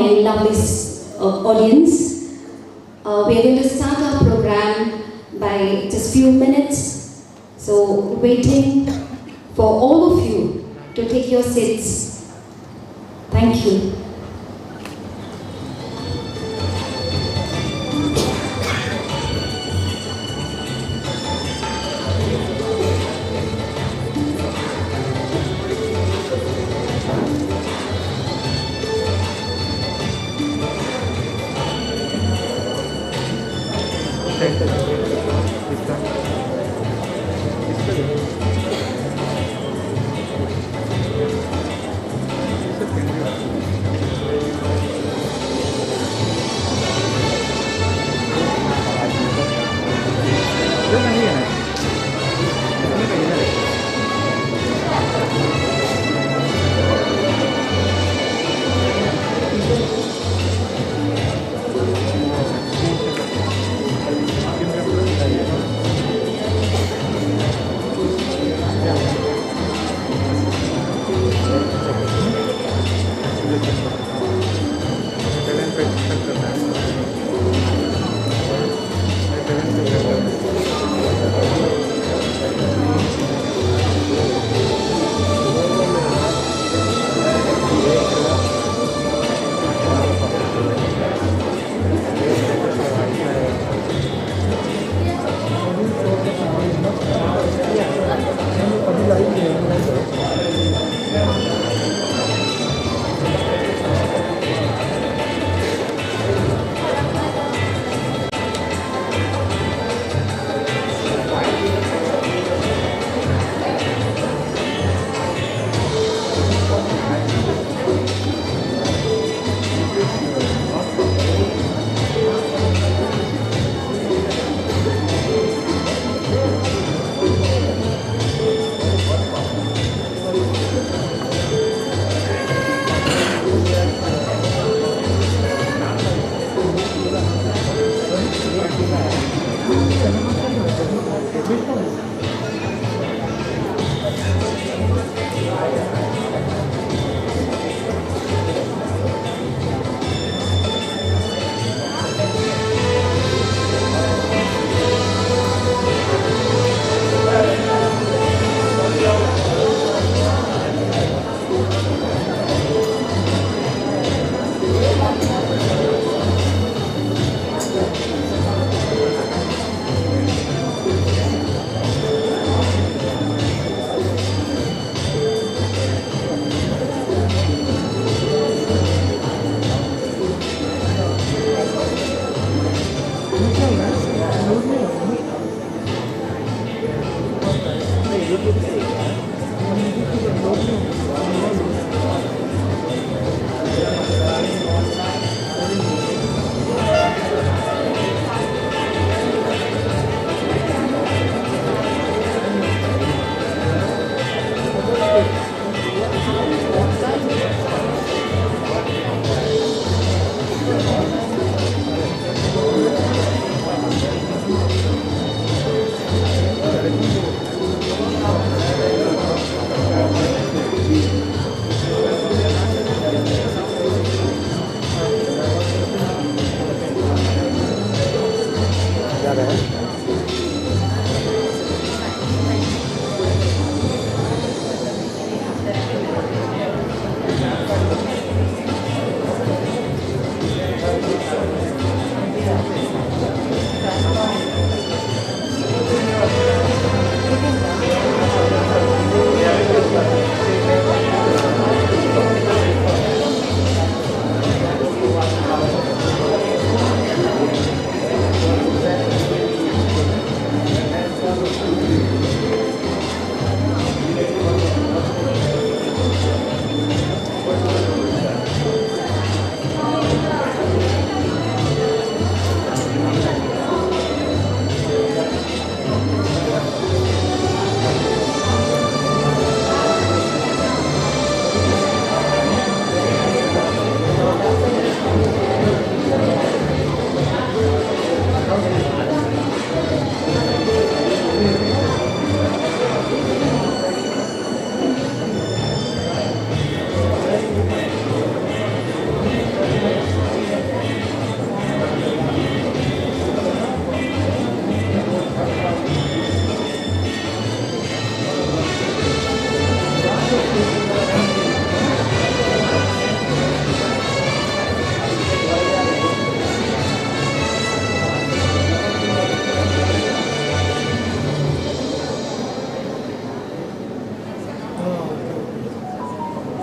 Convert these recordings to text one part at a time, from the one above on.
morning, lovely audience. We are going to start our program by just few minutes. So, waiting for all of you to take your seats. Thank you.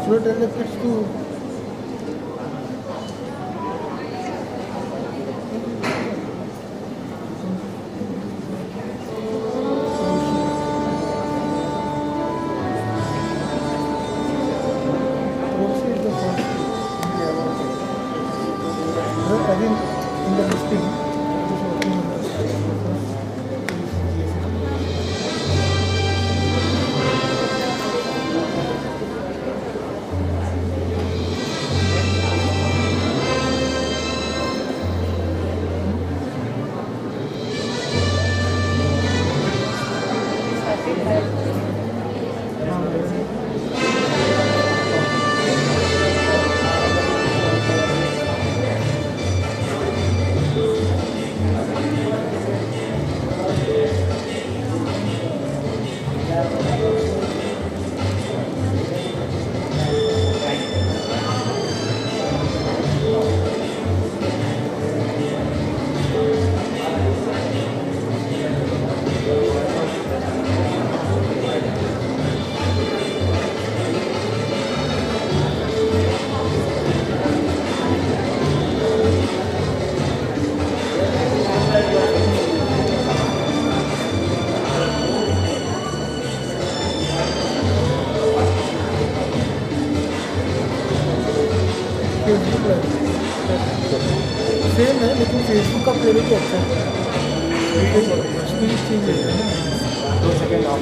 should tell the kids to same है लेकिन Facebook का quality अच्छा है speed change है ना 2 second of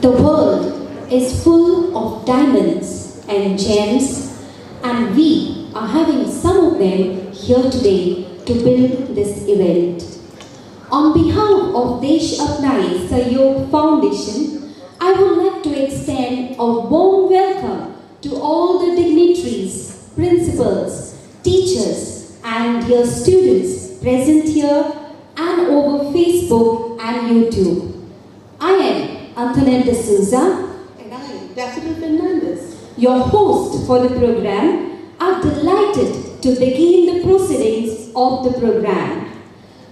The world is full of diamonds and gems, and we are having some of them here today to build this event. On behalf of Desh Apnayen Sahayog Foundation, I would like to extend a warm welcome to all the dignitaries, principals, teachers, and dear students present here and over Facebook and YouTube. I am Antoinette D'Souza and I am Daffodil Fernandez, your host for the program. Are delighted to begin the proceedings of the program.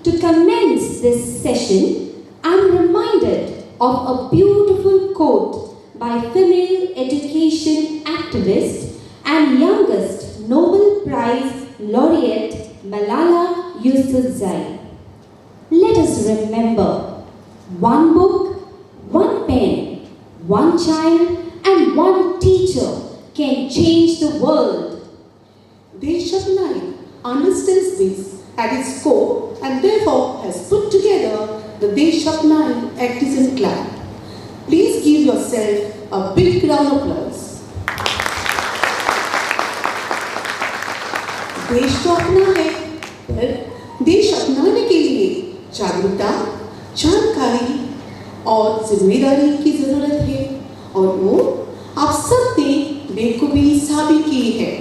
To commence this session, I am reminded of a beautiful quote by female education activist and youngest Nobel Prize laureate Malala Yousafzai. Let us remember, one book, one pen, one child, and one teacher can change the world. Desh Apnayen understands this at its core and therefore has put together the Desh Apnayen ACTiZENS Club. Please give yourself a big round of applause. देश तो अपना है, पर देश अपनाने के लिए जागरूकता, जानकारी और जिम्मेदारी की जरूरत है, और वो आप सब ने बेखूबी साबित की है।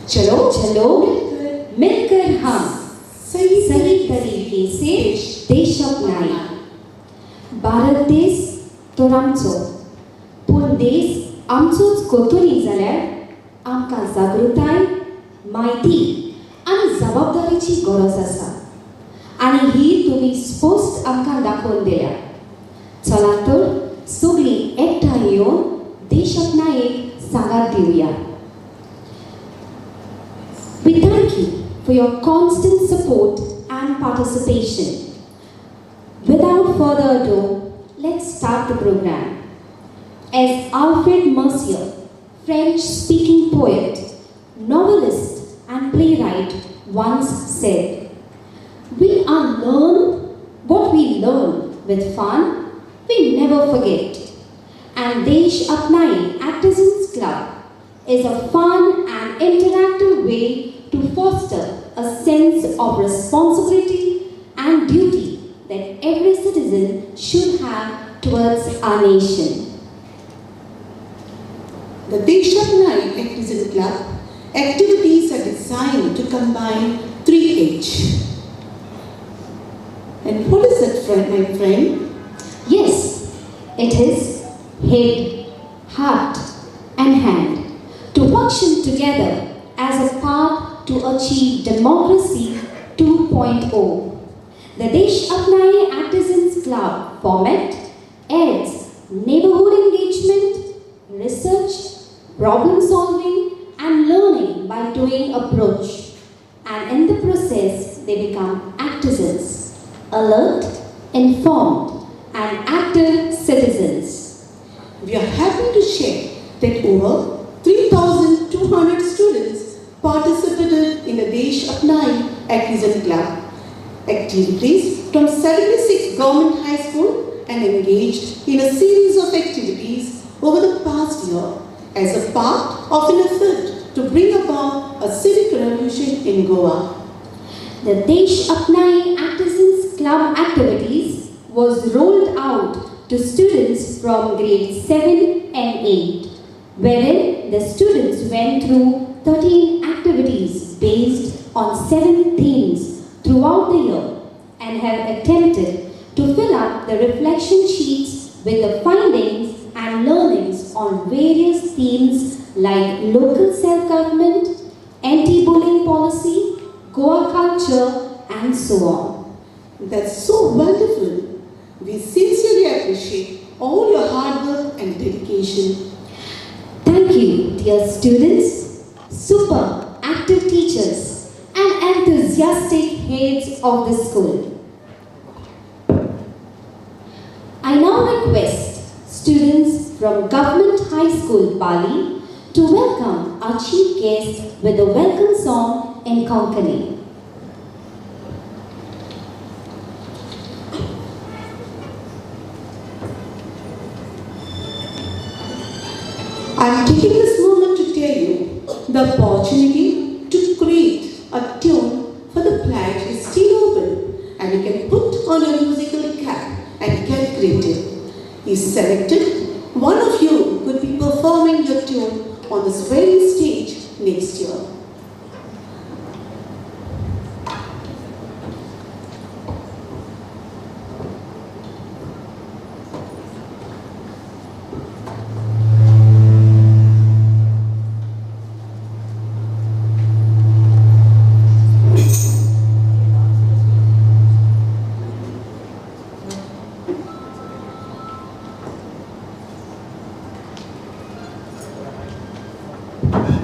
चलो चलो मिलकर हम सही तरीके से देश अपनाया। भारत देश तो आमचो, पूण देश आमचोच कोतुनी जाल्यार आमकां जागृताय, म्हायती आनी जबाबदारीची गरज आसा, आनी ही तुमी स्पश्ट आमकां दाखोवन दिल्या। चला तर सगळीं एकठांय sangat diuya. We thank you for your constant support and participation. Without further ado, let's start the program. As Alfred Mercier, French-speaking poet, novelist and playwright once said, "We unlearn what we learn with fun, we never forget." And Desh Apnayen ACTiZENS Club is a fun and interactive way to foster a sense of responsibility and duty that every citizen should have towards our nation. The Desh Apnayen ACTiZENS Club activities are designed to combine 3H. And what is that, my friend? Yes, it is head, heart and hand to function together as a path to achieve democracy 2.0. The Desh Apnayen ACTiZENS Club format adds neighborhood engagement, research, problem solving and learning by doing approach, and in the process they become ACTiZENS, alert, informed and active citizens. We are happy to share that over 3,200 students participated in the Desh Apnayen ACTiZENS Club activities from 76 government high school and engaged in a series of activities over the past year as a part of an effort to bring about a civic revolution in Goa. The Desh Apnayen ACTiZENS Club activities was rolled out to students from grade 7 and 8, wherein the students went through 13 activities based on 7 themes throughout the year and have attempted to fill up the reflection sheets with the findings and learnings on various themes like local self-government, anti-bullying policy, Goa culture and so on. That's so wonderful. We sincerely appreciate all your hard work and dedication. Thank you, dear students, super active teachers and enthusiastic heads of the school. I now request students from Government High School, Bali to welcome our chief guest with a welcome song in Konkani. I am taking this moment to tell you the opportunity to create a tune for the pledge is still open and you can put on a musical cap and get creative. If selected, one of you could be performing your tune on this very stage next year. Bye.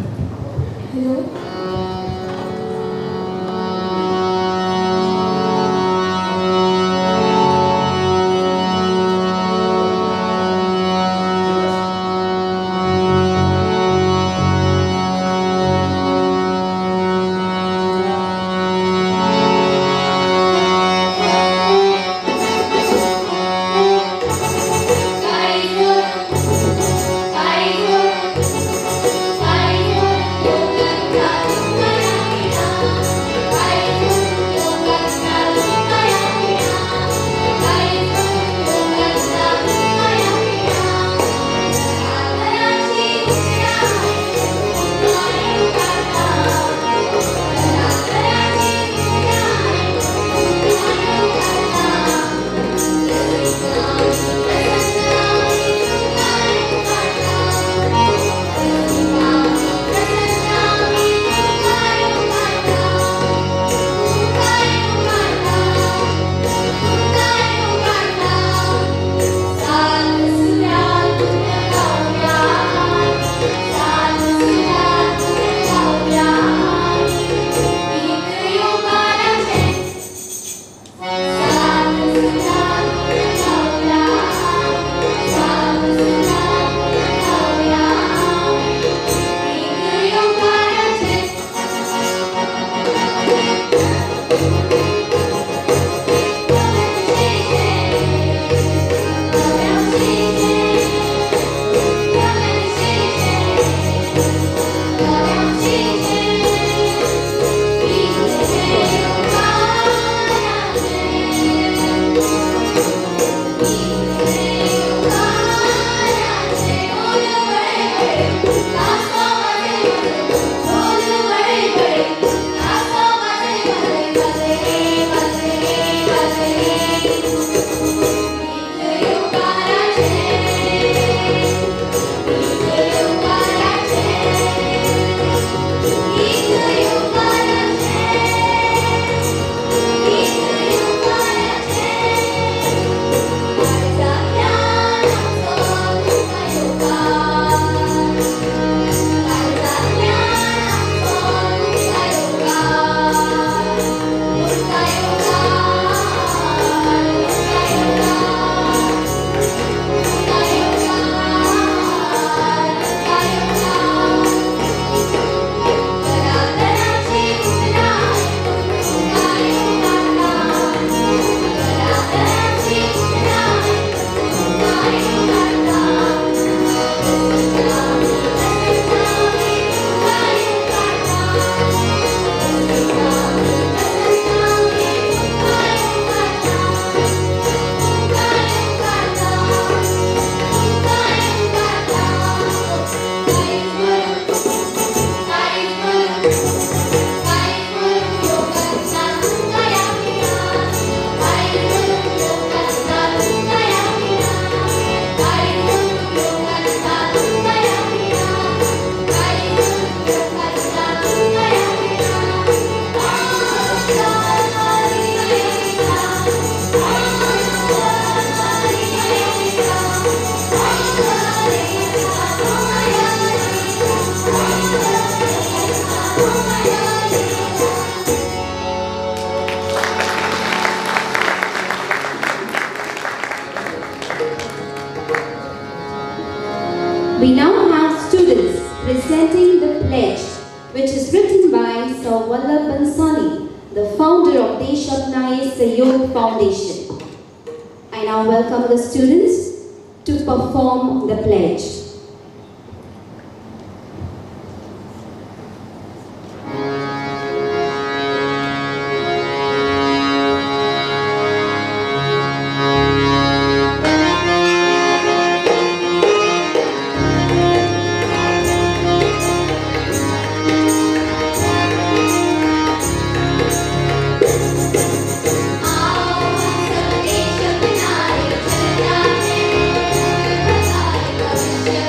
we now have students presenting the pledge, which is written by Mr Vallabh Bhanshali, the founder of Desh Apnayen Sahayog Foundation. I now welcome the students to perform the pledge. देश अपनाए चल जाए, बताए भविष्य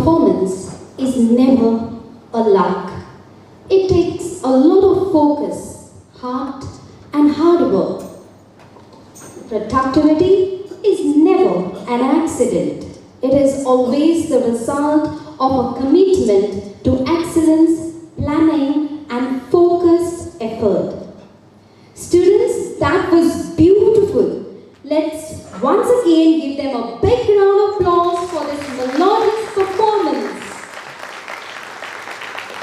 performance is never a luck. It takes a lot of focus, heart, and hard work. Productivity is never an accident. It is always the result of a commitment to excellence, planning, and focused effort. Students, that was beautiful. Let's once again give them a big round of applause for this melodious performance.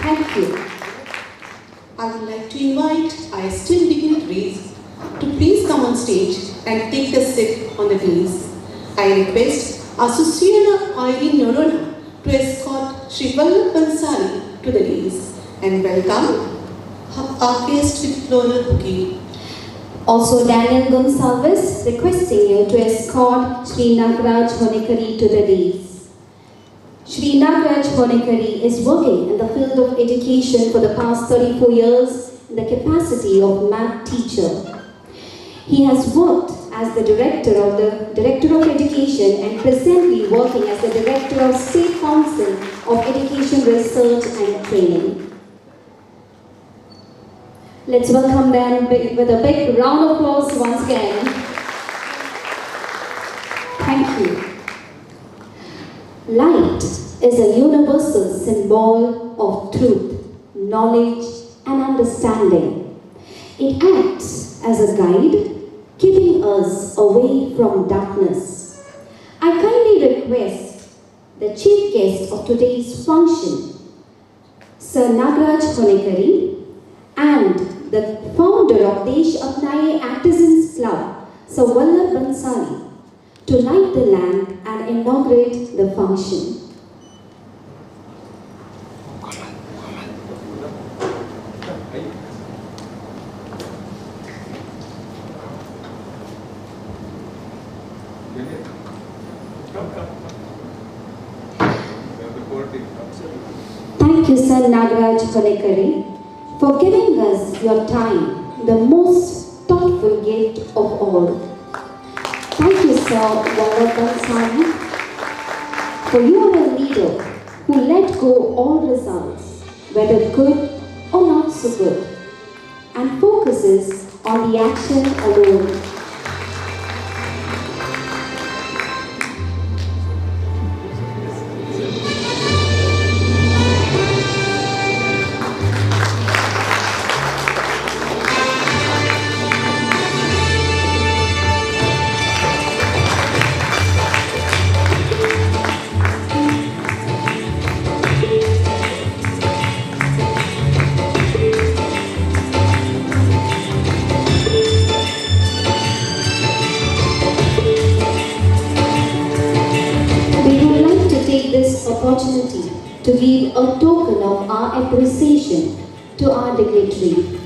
Thank you. I would like to invite our esteemed dignitaries to please come on stage and take the seat on the dais. I request Associate Irene Norona to escort Mr Vallabh Bhanshali to the dais and welcome our guest with floral bouquet. Also, Daniel Gonsalves requesting you to escort Mr Nagaraj Honnekeri to the dais. Mr Nagaraj Honnekeri is working in the field of education for the past 34 years in the capacity of math teacher. He has worked as the Director of Education and presently working as the Director of State Council of Education Research and Training. Let's welcome them with a big round of applause once again. Thank you. Light is a universal symbol of truth, knowledge, and understanding. It acts as a guide, keeping us away from darkness. I kindly request the chief guest of today's function, Sir Nagaraj Honnekeri, and the founder of Desh Apnayen ACTiZENS Club, Mr Vallabh Bhanshali, to light the lamp and inaugurate the function. Thank you, Sir Nagaraj Honnekeri, for giving us your time, the most thoughtful gift of all. Thank you, Sir Vallabh Bhanshali, for you are a leader who let go all results, whether good or not so good, and focuses on the action alone. Opportunity to give a token of our appreciation to our dignitary.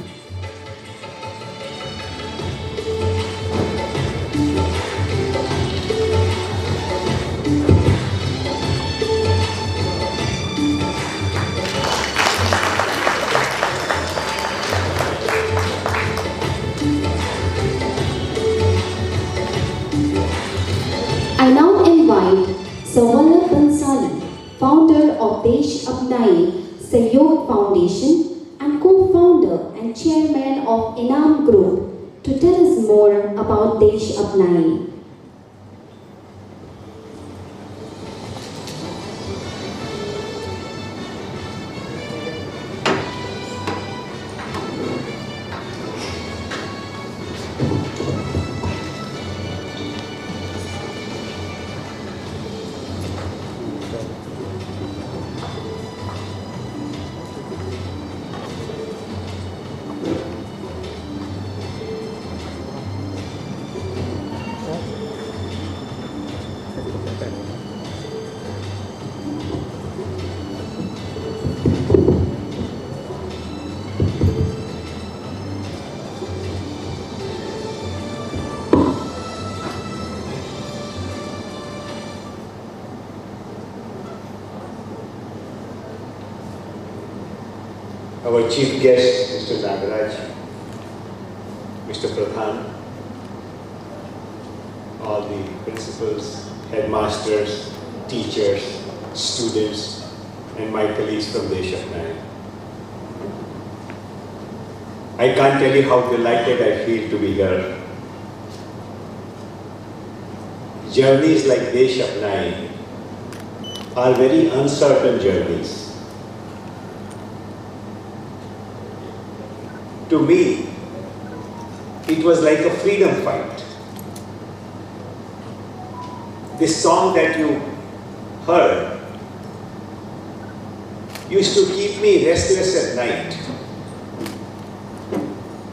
I now invite Sir Vallabh Bhanshali, founder of Desh Apnayen Sahayog Foundation and co-founder and chairman of Inam Group, to tell us more about Desh Apnayen. Our chief guest, Mr Nagaraj, Mr Pradhan, all the principals, headmasters, teachers, students, and my colleagues from Desh Apnayen. I can't tell you how delighted I feel to be here. Journeys like Desh Apnayen are very uncertain journeys. To me, it was like a freedom fight. This song that you heard used to keep me restless at night.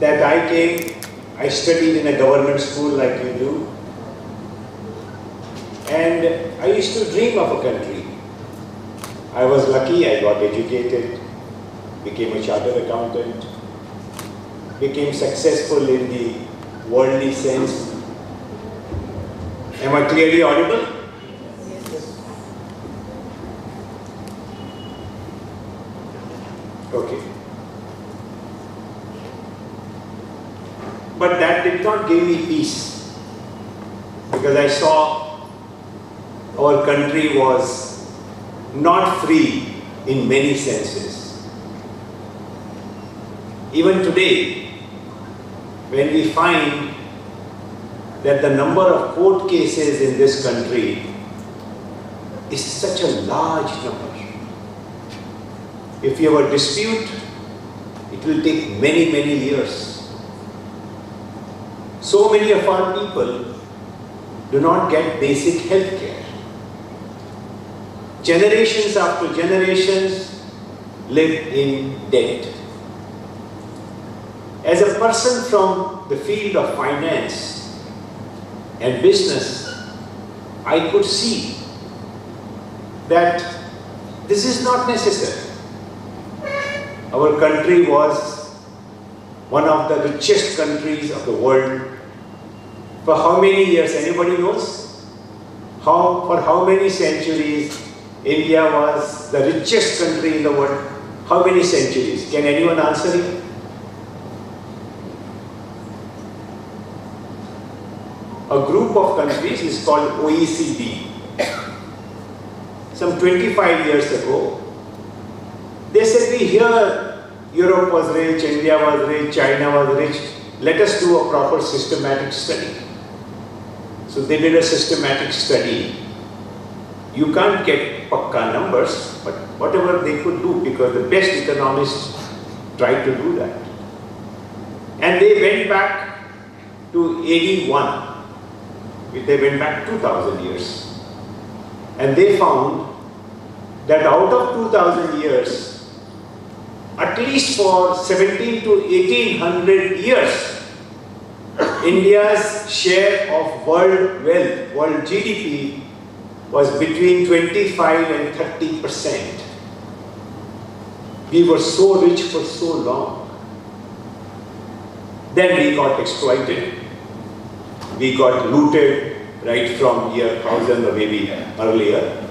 That I studied in a government school like you do, and I used to dream of a country. I was lucky, I got educated, became a chartered accountant, became successful in the worldly sense. Am I clearly audible? Okay. But that did not give me peace, because I saw our country was not free in many senses. Even today, when we find that the number of court cases in this country is such a large number. If you have a dispute, it will take many, many years. So many of our people do not get basic health care. Generations after generations live in debt. As a person from the field of finance and business, I could see that this is not necessary. Our country was one of the richest countries of the world. For how many years? Anybody knows? For how many centuries India was the richest country in the world? How many centuries? Can anyone answer it? A group of countries is called OECD. Some 25 years ago, they said, we hear Europe was rich, India was rich, China was rich. Let us do a proper systematic study. So they did a systematic study. You can't get pakka numbers, but whatever they could do, because the best economists tried to do that. And they went back to AD 1. They went back 2000 years. And they found that out of 2000 years, at least for 17 to 1800 years, India's share of world wealth, world GDP, was between 25 and 30%. We were so rich for so long. Then we got exploited. We got looted right from year 1000 or maybe earlier.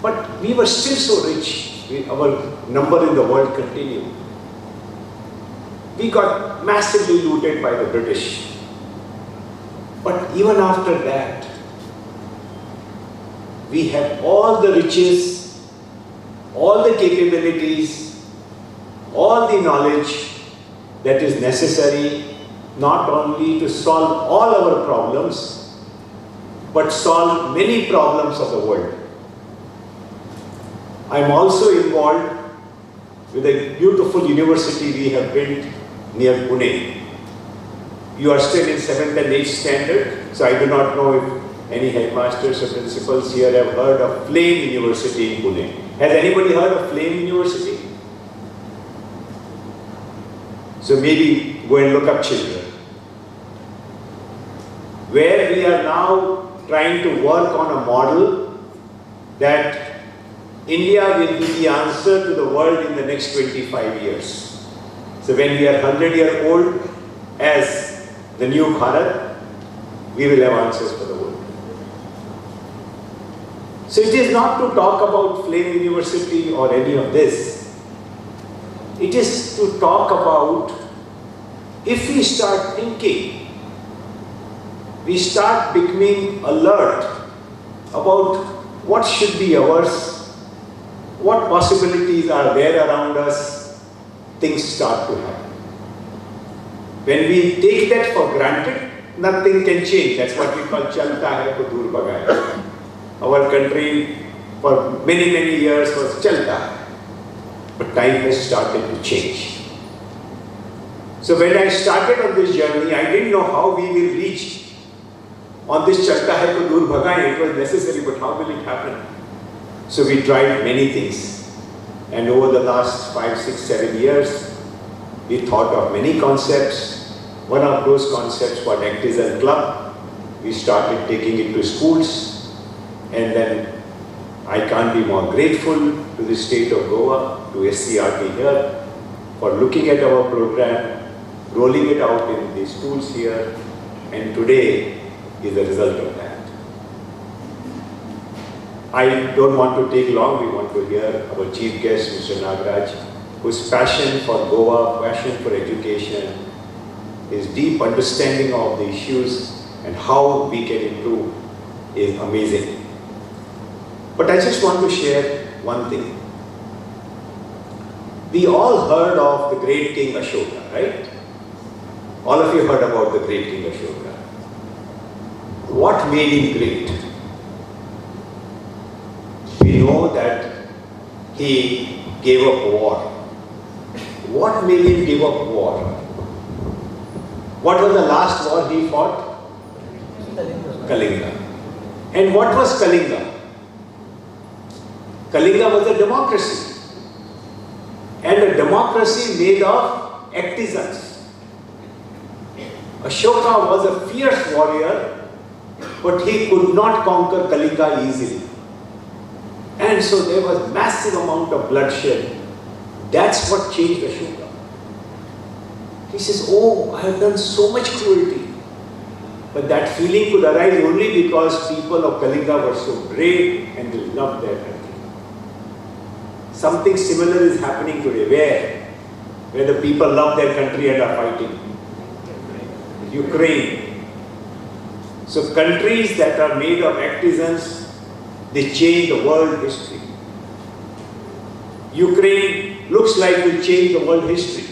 But we were still so rich. Our number in the world continued. We got massively looted by the British. But even after that, we have all the riches, all the capabilities, all the knowledge that is necessary not only to solve all our problems, but solve many problems of the world. I am also involved with a beautiful university we have built near Pune. You are still in 7th and 8th standard, so I do not know if any headmasters or principals here have heard of Flame University in Pune. Has anybody heard of Flame University? So maybe go and look up children. Where we are now trying to work on a model that India will be the answer to the world in the next 25 years. So when we are 100-year-old as the new Bharat, we will have answers for the world. So it is not to talk about Flame University or any of this. It is to talk about, if we start thinking, we start becoming alert about what should be ours what possibilities are there around us, things start to happen. When we take that for granted, nothing can change. That's what we call chalta hai to dur bhagaya. Our country for many, many years was chalta hai. But time has started to change. So when I started on this journey, I didn't know how we will reach on this chalta hai to dur bhagaya. It was necessary, but how will it happen? So we tried many things. And over the last 5, 6, 7 years, we thought of many concepts. One of those concepts was ACTiZENS Club. We started taking it to schools, and then I can't be more grateful to the state of Goa, to SCERT here, for looking at our program, rolling it out in the schools here, and today is the result of that. I don't want to take long. We want to hear our chief guest, Mr. Nagaraj, whose passion for Goa, passion for education, his deep understanding of the issues and how we can improve is amazing. But I just want to share one thing. We all heard of the great King Ashoka, right? All of you heard about the great King Ashoka. What made him great? We know that he gave up war. What made him give up war? What was the last war he fought? Kalinga. And what was Kalinga? Kalinga was a democracy. And a democracy made of ACTiZENS. Ashoka was a fierce warrior, but he could not conquer Kalinga easily. And so there was massive amount of bloodshed. That's what changed Ashoka. He says, oh, I have done so much cruelty. But that feeling could arise only because people of Kalinga were so brave and they loved their country. Something similar is happening today. Where the people love their country and are fighting. Ukraine. So countries that are made of ACTiZENS, they change the world history. Ukraine looks like will change the world history.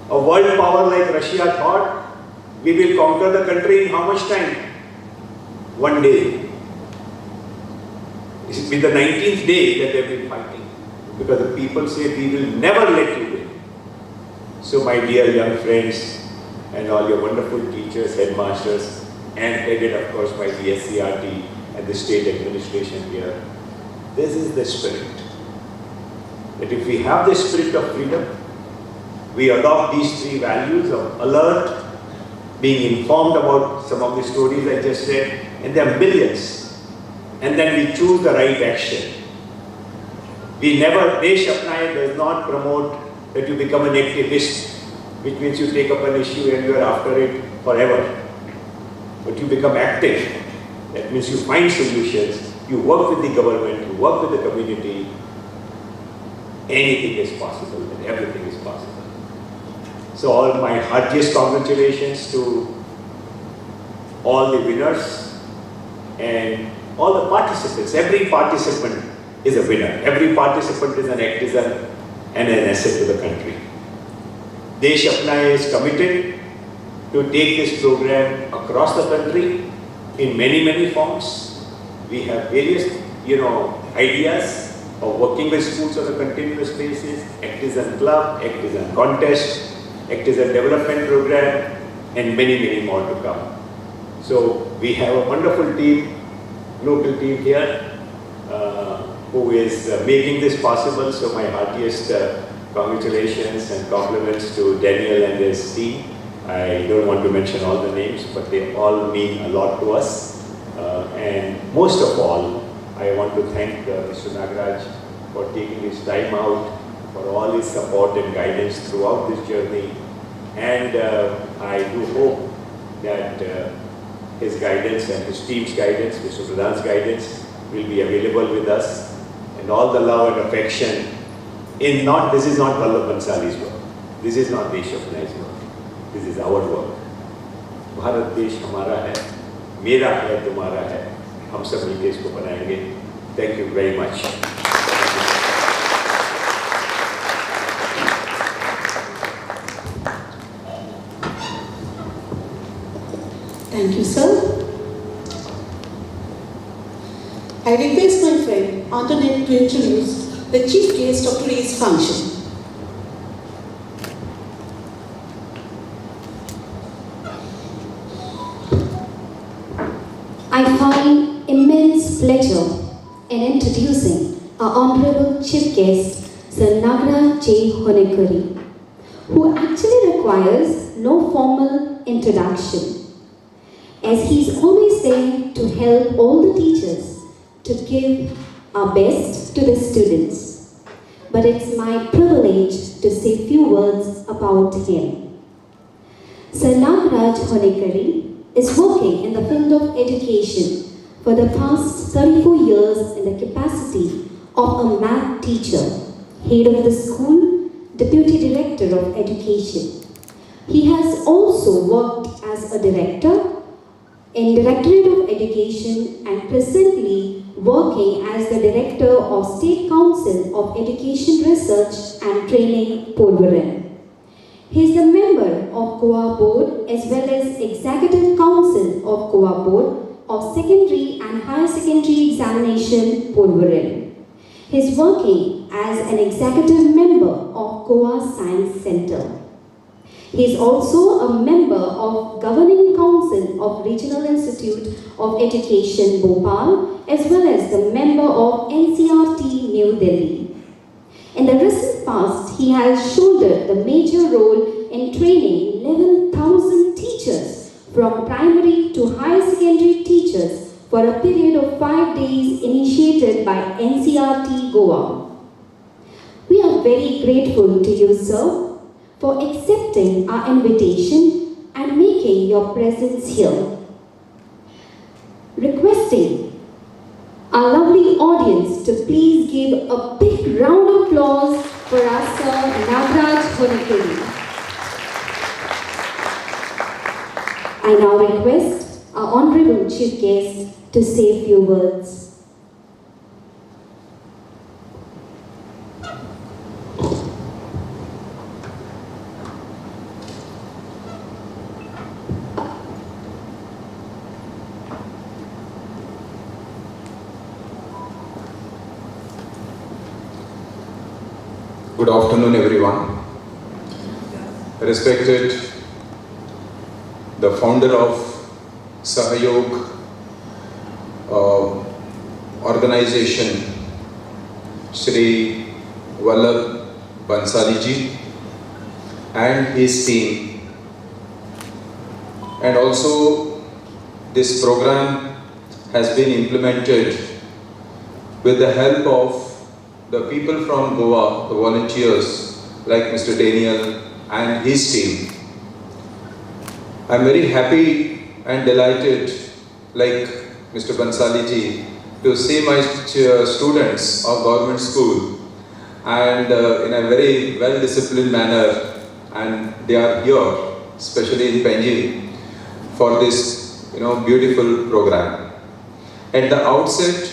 A world power like Russia thought, we will conquer the country in how much time? One day. This will be the 19th day that they have been fighting. Because the people say, we will never let you win. So my dear young friends, and all your wonderful teachers, headmasters, and headed of course by the SCERT and the state administration here, this is the spirit. That if we have the spirit of freedom, we adopt these 3 values of alert, being informed about some of the stories I just said, and there are millions, and then we choose the right action. We never, Desh Apnayen does not promote that you become an activist, which means you take up an issue and you are after it forever. But you become active. That means you find solutions, you work with the government, you work with the community. Anything is possible and everything is possible. So all my heartiest congratulations to all the winners and all the participants. Every participant is a winner. Every participant is an ACTiZEN and an asset to the country. Desh Apnayen is committed to take this program across the country in many, many forms. We have various, ideas of working with schools on a continuous basis, ACTiZENS Club, ACTiZENS Contest, ACTiZENS Development Program, and many, many more to come. So we have a wonderful team, local team here, who is making this possible. So my heartiest congratulations and compliments to Daniel and his team. I don't want to mention all the names, but they all mean a lot to us. And most of all, I want to thank Mr. Nagaraj for taking his time out, for all his support and guidance throughout this journey. And I do hope that his guidance and his team's guidance, Mr. Pradhan's guidance, will be available with us. And all the love and affection this is not Vallabh Bhanshali's work. This is not Desh Apnayen's work. This is our work. Bharat Desh हमारा है, मेरा है, तुम्हारा है. हम सब मिलकर इसको बनाएंगे. Thank you very much. Thank you, sir. I request my friend Antoinette to introduce the chief guest of today's function. I find immense pleasure in introducing our honorable chief guest, Mr Nagaraj Honnekeri, who actually requires no formal introduction, as he's always there to help all the teachers to give our best to the students. But it's my privilege to say few words about him. Sir Nagaraj Honnekeri is working in the field of education for the past 34 years in the capacity of a math teacher, head of the school, deputy director of education. He has also worked as a director in Directorate of Education and presently working as the director of State Council of Education Research and Training, Polvaram. He is a member of Goa Board as well as Executive Council of Goa Board of Secondary and Higher Secondary Examination, Polvaram. He is working as an executive member of Goa Science Centre. He is also a member of Governing Council of Regional Institute of Education, Bhopal, as well as the member of NCRT, New Delhi. In the recent past, he has shouldered the major role in training 11,000 teachers from primary to higher secondary teachers for a period of 5 days initiated by NCRT Goa. We are very grateful to you, sir, for accepting our invitation and making your presence here. Requesting our lovely audience to please give a big round of applause for our Sir Nagaraj Honnekeri. I now request our honorable chief guest to say a few words. Good afternoon, everyone. Respected the founder of Sahayog organization, Mr Vallabh Bhanshali ji and his team, and also this program has been implemented with the help of the people from Goa, the volunteers like Mr. Daniel and his team. I'm very happy and delighted, like Mr. Bhanshali ji, to see my students of government school and in a very well-disciplined manner, and they are here, especially in Penji, for this beautiful program. At the outset,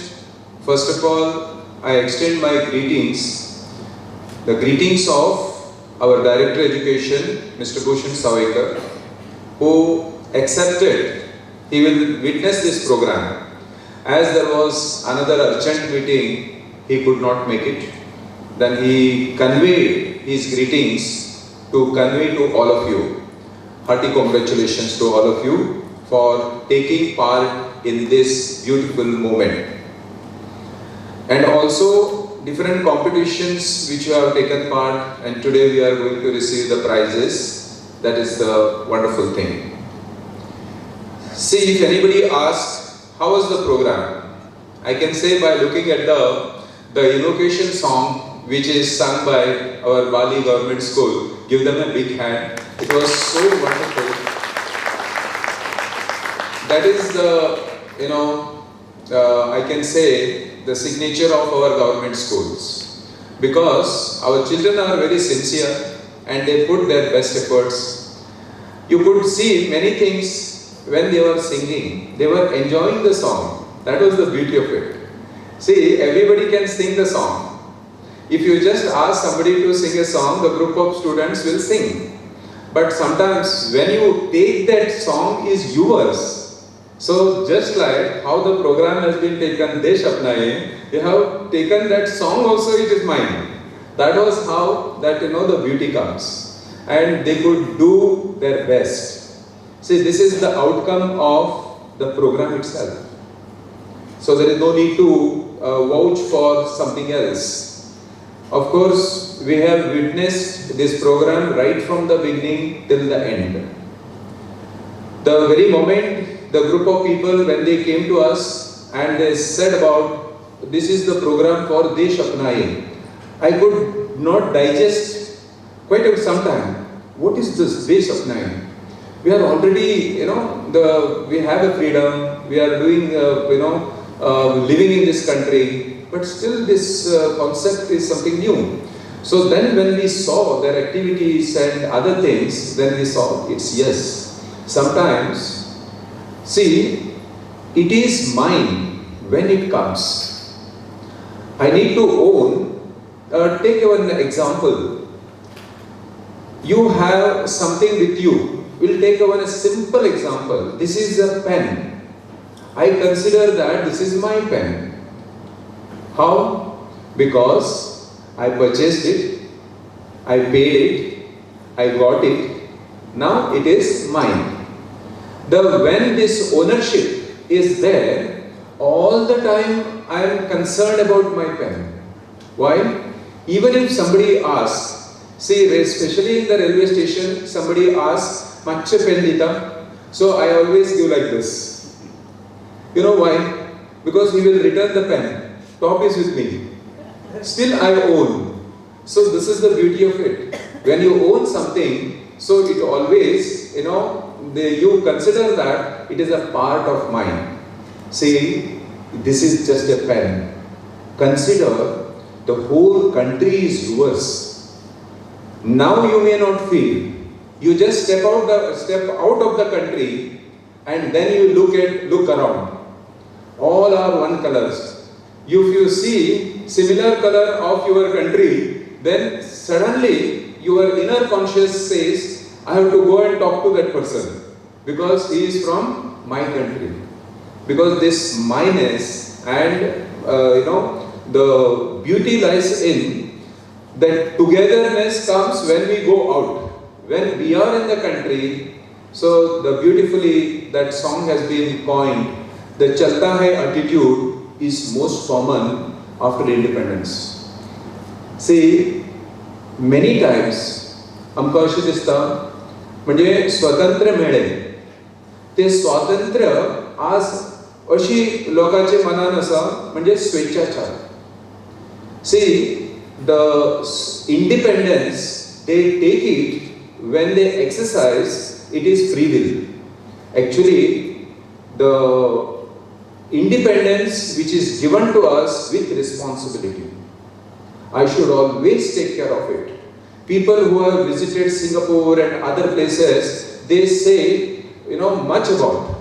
first of all, I extend my greetings, the greetings of our Director Education, Mr. Bhushan Sawaikar, who accepted he will witness this program. As there was another urgent meeting, he could not make it. Then he conveyed his greetings to convey to all of you. Hearty congratulations to all of you for taking part in this beautiful moment. And also different competitions which you have taken part, and today we are going to receive the prizes. That is the wonderful thing. See, if anybody asks, how was the program? I can say by looking at the invocation song which is sung by our Bali Government School. Give them a big hand. It was so wonderful. That is I can say, the signature of our government schools, because our children are very sincere and they put their best efforts. You could see many things when they were singing. They were enjoying the song. That was the beauty of it. See, everybody can sing the song. If you just ask somebody to sing a song, the group of students will sing. but sometimes when you take that song is yours. So just like how the program has been taken, Desh Apnayen, you have taken that song also, it is mine. That was how that the beauty comes. And they could do their best. See, this is the outcome of the program itself. So there is no need to vouch for something else. Of course, we have witnessed this program right from the beginning till the end. The very moment the group of people, when they came to us and they said about this is the program for Desh Apnayen, I could not digest quite some time. What is this Desh Apnayen? We are already, we have a freedom, we are doing, living in this country. But still this concept is something new. So then when we saw their activities and other things, then we saw it's yes. Sometimes, see, it is mine when it comes. I need to own, take one example. You have something with you. We'll take a simple example. This is a pen. I consider that this is my pen. How? Because I purchased it, I paid it, I got it, now it is mine. When this ownership is there, all the time I am concerned about my pen. Why? Even if somebody asks, see, especially in the railway station, somebody asks, "Mache pen dita?" So I always give like this. You know why? Because he will return the pen. Top is with me. Still I own. So this is the beauty of it. When you own something, so it always, you consider that it is a part of mine. See, this is just a pen. Consider the whole country is yours. Now you may not feel. You just step out of the country and then you look around. All are one colors. If you see similar color of your country, then suddenly your inner conscious says, I have to go and talk to that person because he is from my country. Because this mineness and the beauty lies in that togetherness comes when we go out. When we are in the country, so the beautifully that song has been coined, the Chalta Hai attitude is most common after independence. See, many times आमकां अशें दिसता म्हणजे स्वतंत्र मेळ्ळें ते स्वातंत्र्य आज अशी लोकांच्या मनान आसा म्हणजे स्वेच्छाचार. See, the independence they take it when they exercise it is free will. Actually, the independence which is given to us with responsibility. I should always take care of it. People who have visited Singapore and other places, they say, much about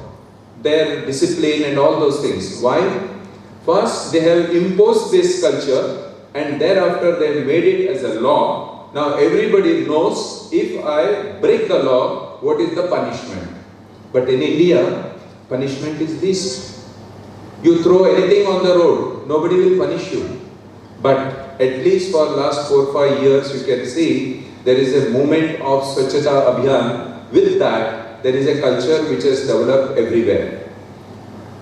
their discipline and all those things. Why? First, they have imposed this culture and thereafter they made it as a law. Now everybody knows if I break the law, what is the punishment? But in India, punishment is this. You throw anything on the road, nobody will punish you. But at least for last 4 or 5 years, you can see there is a movement of Swachhata Abhiyan. With that, there is a culture which has developed everywhere.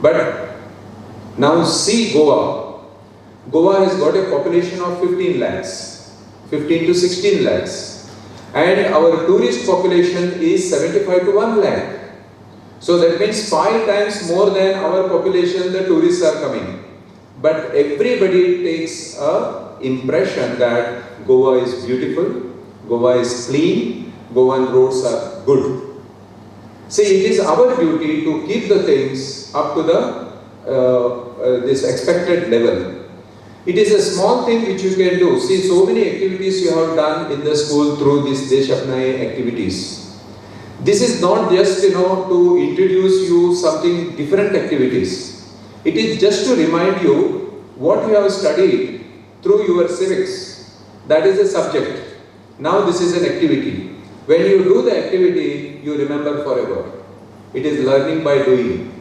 But now see Goa. Goa has got a population of 15 lakhs, 15 to 16 lakhs. And our tourist population is 75 to 1 lakh. So that means 5 times more than our population the tourists are coming. But everybody takes a impression that Goa is beautiful, Goa is clean, Goan roads are good. See, it is our duty to keep the things up to the this expected level. It is a small thing which you can do. See, so many activities you have done in the school through these Desh Apnayen activities. This is not just, to introduce you something different activities. It is just to remind you what you have studied through your civics. That is a subject. Now this is an activity. When you do the activity, you remember forever. It is learning by doing.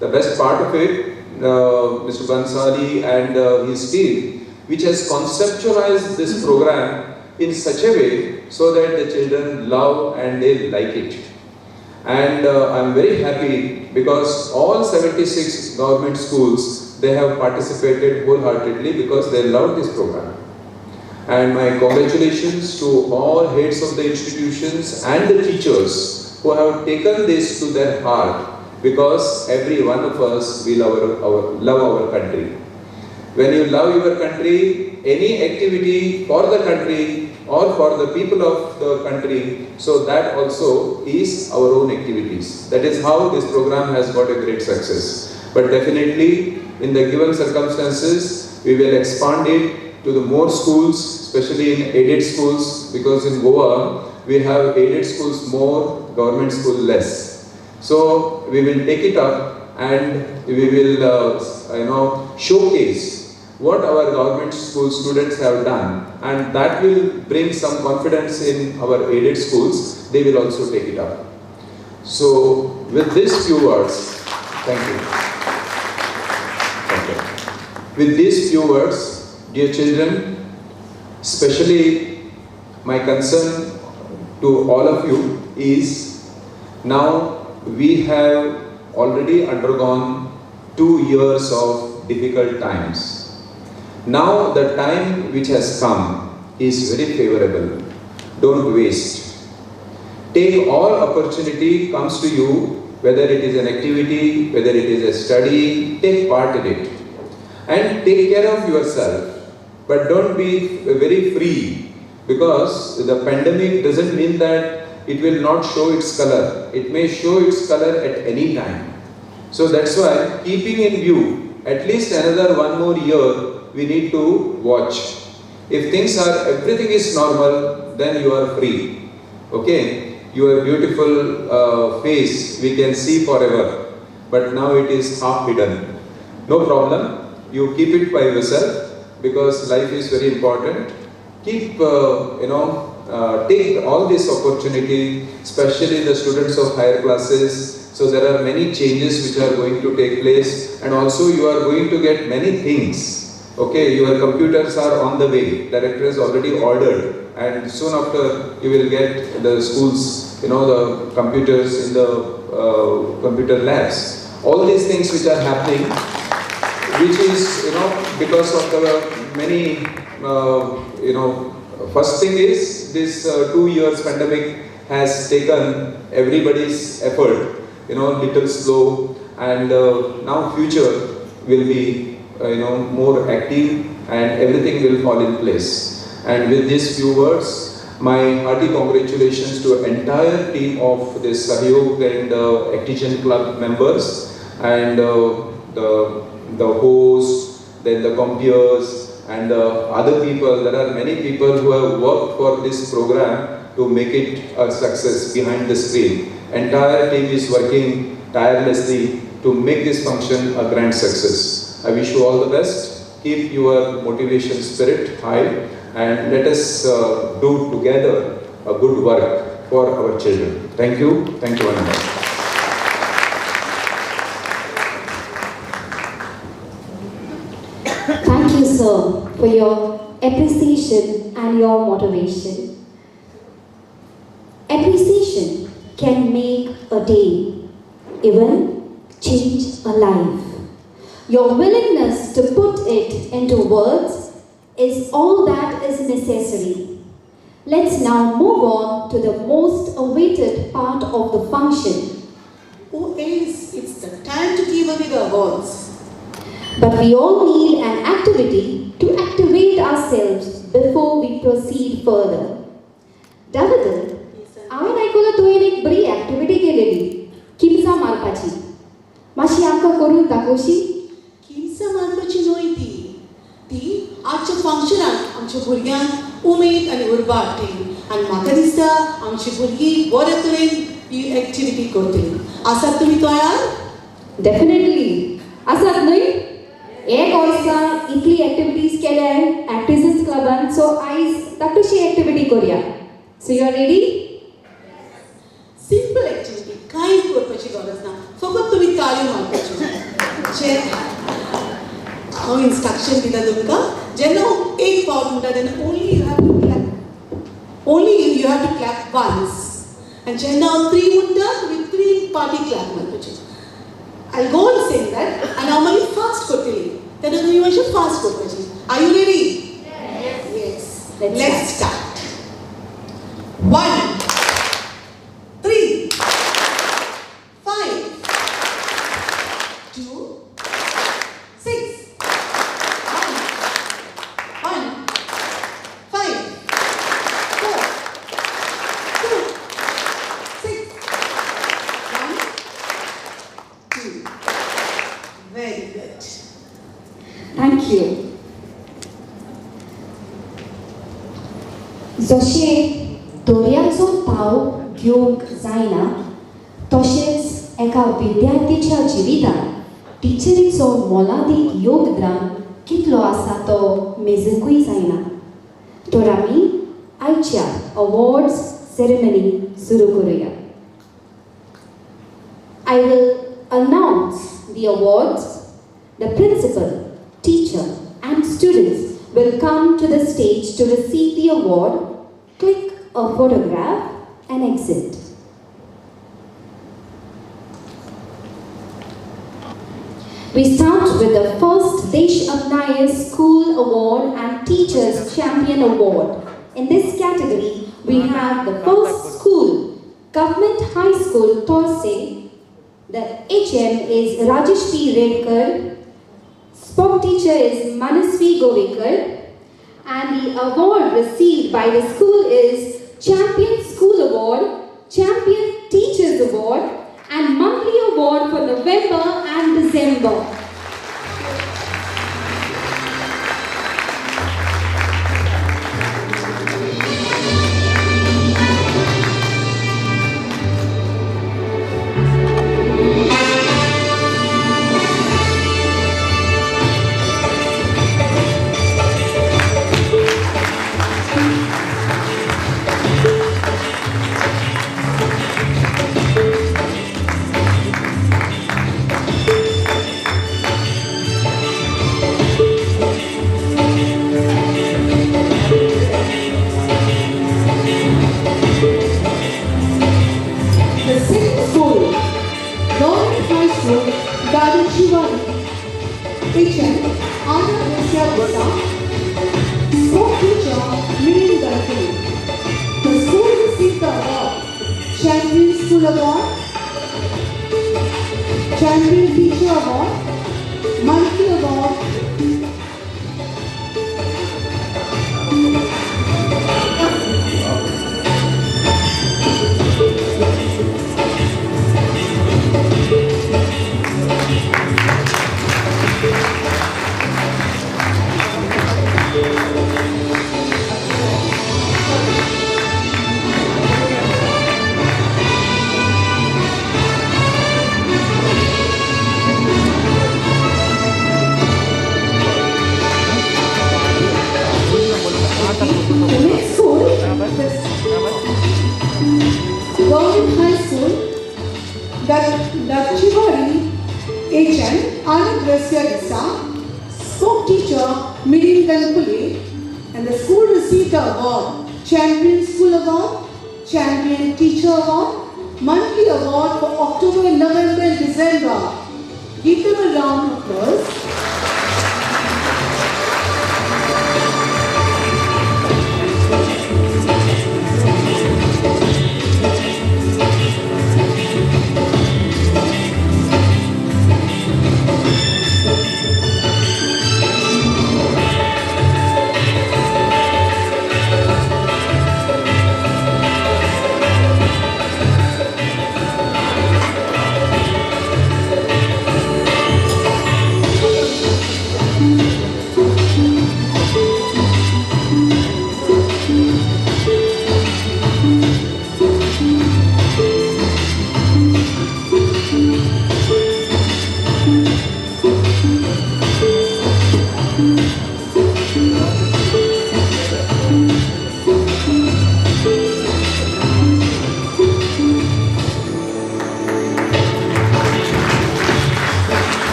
The best part of it, Mr. Bhanshali and his team, which has conceptualized this program in such a way so that the children love and they like it. And I'm very happy because all 76 government schools, they have participated wholeheartedly because they love this program. And my congratulations to all heads of the institutions and the teachers who have taken this to their heart, because every one of us will love our country. When you love your country, any activity for the country or for the people of the country, so that also is our own activities. That is how this program has got a great success. But definitely, in the given circumstances, we will expand it to the more schools, especially in aided schools, because in Goa, we have aided schools more, government schools less. So we will take it up and we will showcase what our government school students have done, and that will bring some confidence in our aided schools. They will also take it up. So with these few words, thank you. With these few words, dear children, especially my concern to all of you is, now we have already undergone 2 years of difficult times. Now the time which has come is very favorable. Don't waste. Take all opportunity comes to you, whether it is an activity, whether it is a study, take part in it. And take care of yourself. But don't be very free, because the pandemic doesn't mean that it will not show its color. It may show its color at any time. So that's why, keeping in view, at least another 1 more year, we need to watch. If everything is normal, then you are free. Okay? Your beautiful face we can see forever. But now it is half hidden. No problem. You keep it by yourself, because life is very important. Keep, take all this opportunity, especially the students of higher classes. So there are many changes which are going to take place, and also you are going to get many things. Okay, your computers are on the way. Director has already ordered, and soon after you will get the schools, the computers in the computer labs. All these things which are happening, which is, because of the many, first thing is this 2 years pandemic has taken everybody's effort, little slow, and now future will be, more active, and everything will fall in place. And with these few words, my hearty congratulations to entire team of the Sahayog and ACTiZENS Club members, and the host, then the compeers, and other people. There are many people who have worked for this program to make it a success behind the screen. Entire team is working tirelessly to make this function a grand success. I wish you all the best. Keep your motivation spirit high, and let us do together a good work for our children. Thank you. Thank you very much. Thank you, sir, for your appreciation and your motivation. Appreciation can make a day, even change a life. Your willingness to put it into words is all that is necessary. Let's now move on to the most awaited part of the function. It's the time to give away the awards. But we all need an activity to activate ourselves before we proceed further. David, हांवें आयकलां तुवें एक बरी activity केलेली, किमसा मारपाची. मातशी आमकां करून दाखोवशी? किमसा मारपाची न्हय ती आजच्या फंक्शनाक आमच्या भुरग्यांक उमेद आनी उर्बा हाडटली, आनी म्हाका दिसता आमची भुरगीं बरे तरेन ही एक्टिविटी करतली. आसात तुमी तयार? डेफिनेटली आसात न्हय? एक वर्सा इतली एक्टिविटीज केल्या ACTiZENS क्लबान, सो आयज धाकटुशी एक्टिविटी करूया. So you are ready? करपाची गरज ना फकत तुम्ही ताळयो मारपाच्यो हांव इंस्ट्रक्शन दिता तुमकां जेन्ना एक फावट म्हणटा तेन्ना only you have to clap only you have to clap once आनी जेन्ना हांव 3 म्हणटा तुमी 3 पार्टी क्लॅप मारपाचे I'll go on saying that and हांव मागीर फास्ट करतली तेन्ना तुमी मातशें फास्ट करपाचें Are you ready? Yes. Let's start. 1 3 5 2 6 1 5 4 2 6 1 2 Very good. Thank you. जशें दर्याचो ताव घेवंक जायना तशेंच एका विद्यार्थीच्या जिवितांत टिचरीचो मोलादीक योगदान कितलो आसा तो मेजूंकूय जायना तर आमी आयच्या अवॉर्ड्स सेरेमनी सुरू करुया I will announce the awards. The principal, teacher and students will come to the stage to receive the award, click a photograph and exit. We start with the first Desh Apnayen School Award and Teachers Champion Award. In this category, we have the first school, Government High School, Torsay. The HM is Rajesh P. Redkar. Sport teacher is Manasvi Govekar. And the award received by the school is Champion School Award, Champion Teachers Award, and monthly award for November and December. Champion School Award, Champion Teacher Award, Monthly Award. Government High School, Dachivari HN, Anand Rasya Lisa, Sport Teacher Mirin Ganpule, and the school received the award, Champion School Award, Champion Teacher Award, Monthly Award for October, November and December. Give them a round of applause.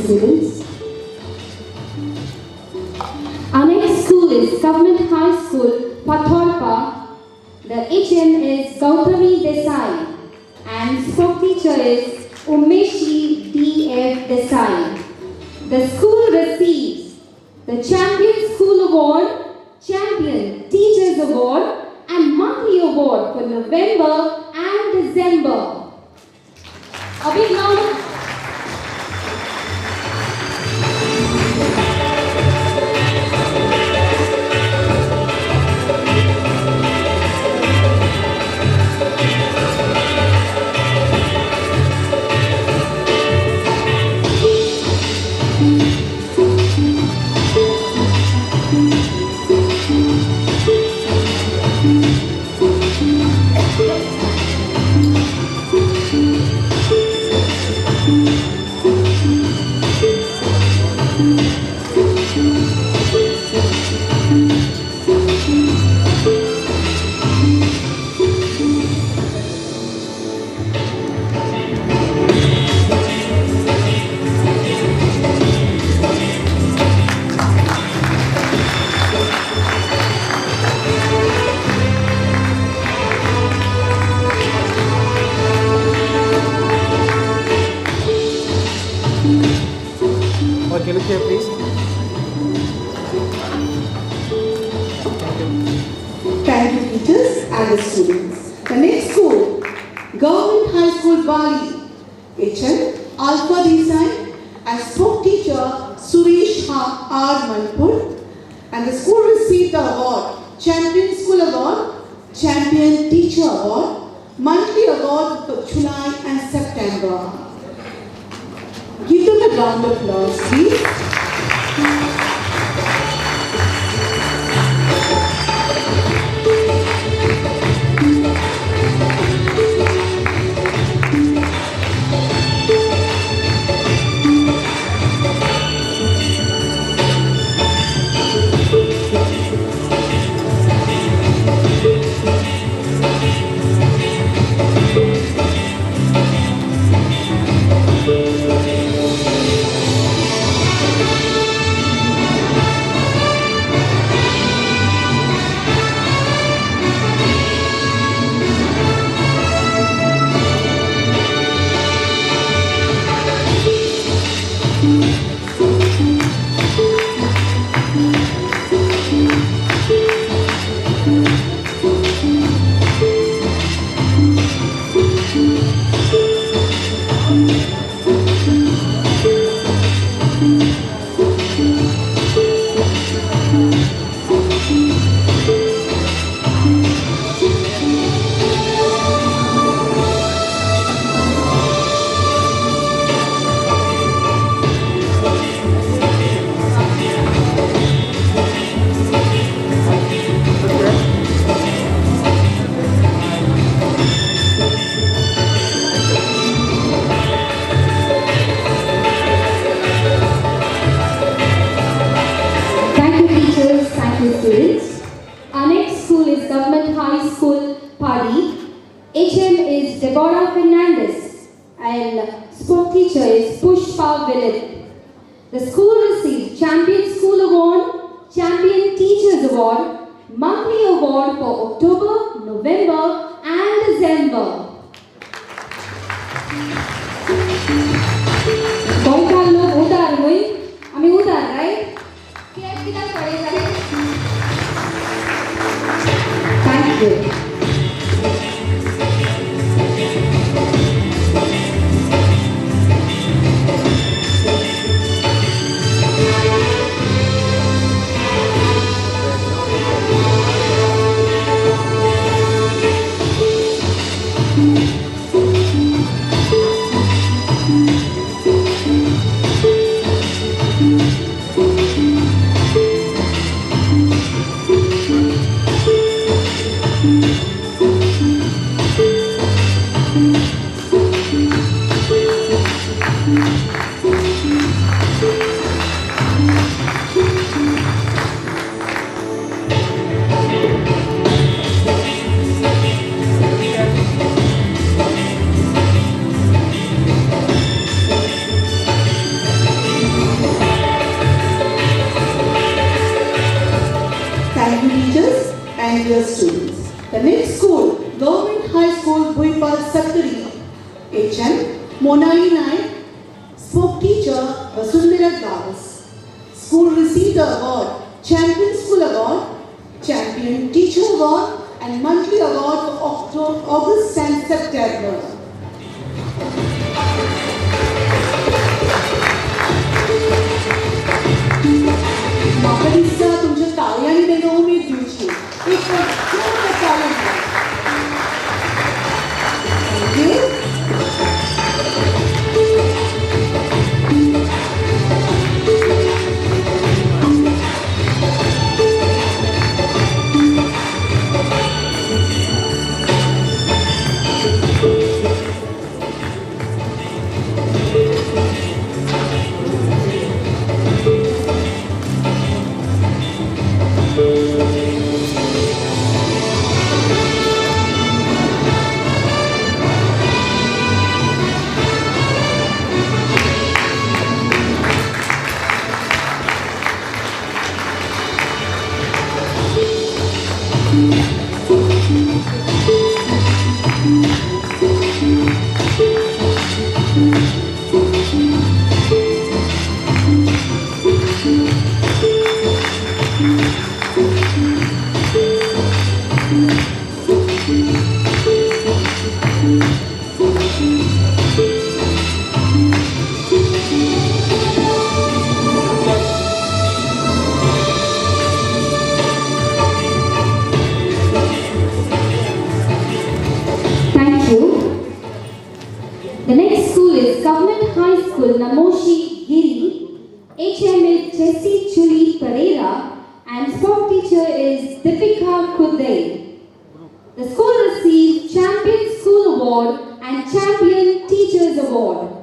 students. Our next school is Government High School, Pathorpa. The HM is Gautami Desai and sport teacher is Umeshi D.F. Desai. The school receives the Champion School Award, Champion Teachers Award and Monthly Award for November and December. A big round. Can you share, please? Thank you, teachers and the students. The next school, Government High School, Bali. HM Alpha Design and sport teacher Suresh R. Manpur. And the school received the award, Champion School Award, Champion Teacher Award, Monthly Award for July and September. Give them a round of applause, please. Students. Our next school is Government High School, Padi. HM is Deborah Fernandez and sport teacher is Pushpa Willett. The school receives Champion School Award, Champion Teachers Award, Monthly Award for October, November and December. Right? Thank you. teachers and dear students. The next school, Government High School, Bhuipal Sattari, HM, Monai Naik, spoke teacher, Vasundhara Gavas. School received the award, Champion School Award, Champion Teacher Award, and monthly award for October, August and September. माकडीचा तुमच्या ताळ्यांनी देणं उमेद दिवची एक जोरदार ताळ्या thank you. The next school is Government High School, Namoshi Giri, HML Jessie Chuli Pereira, and sport teacher is Deepika Kudai. The school received Champion School Award and Champion Teachers Award.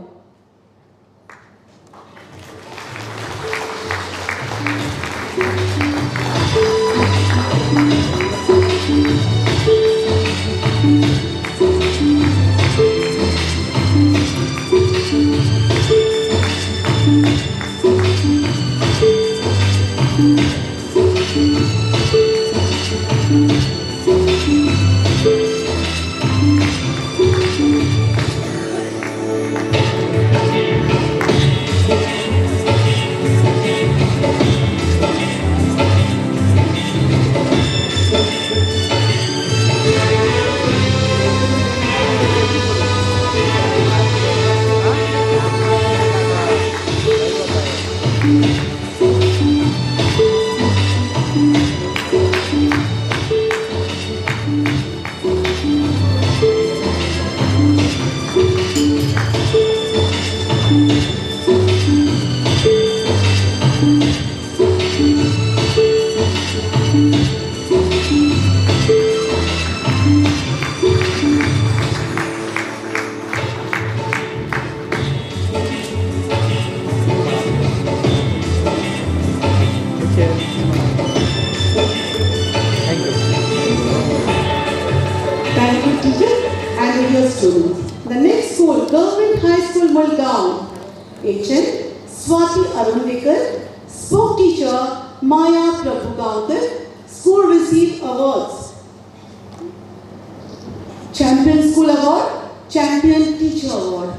The next school, Government High School, Mulgaon, HN, Swati Arundekar, sport teacher, Maya Prabhugaonkar. School received awards. Champion School Award, Champion Teacher Award.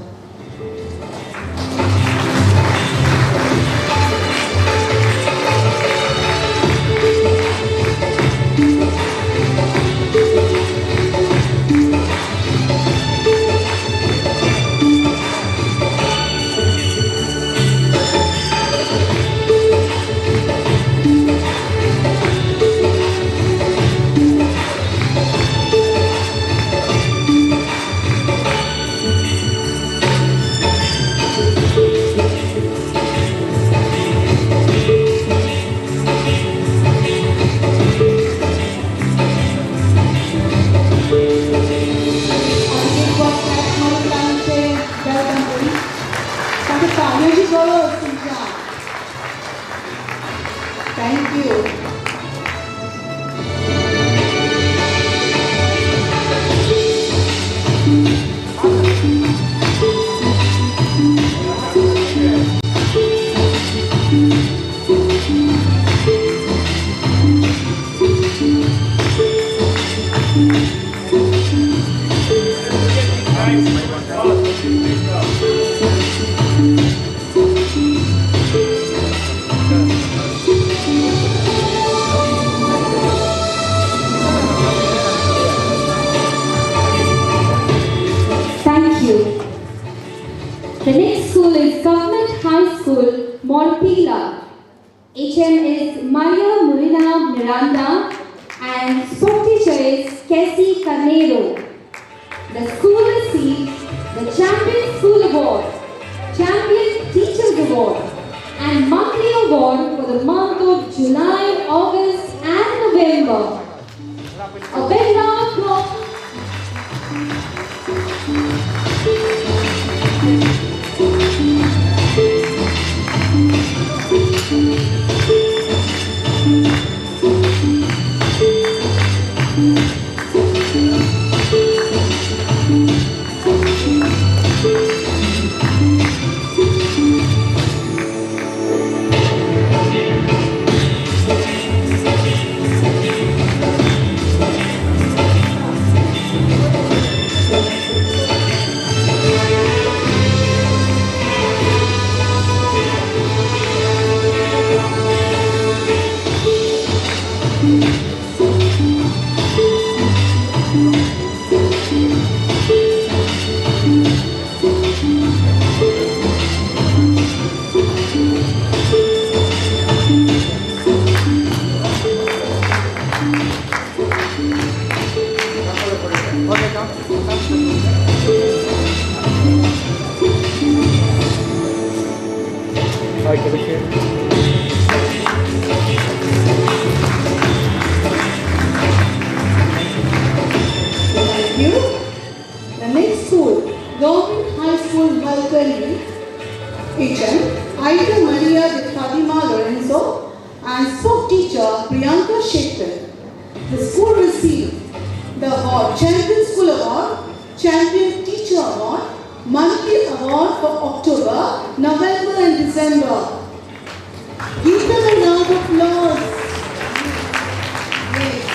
Thank you. The next school, Government High School, Valkari, HM, Aida Maria de Fatima Lorenzo, and sport teacher Priyanka Shekhar. The school received the award, Champion School Award, Champion Teacher Award, Monthly Award for October, November and December. Give them a round of applause. Yes.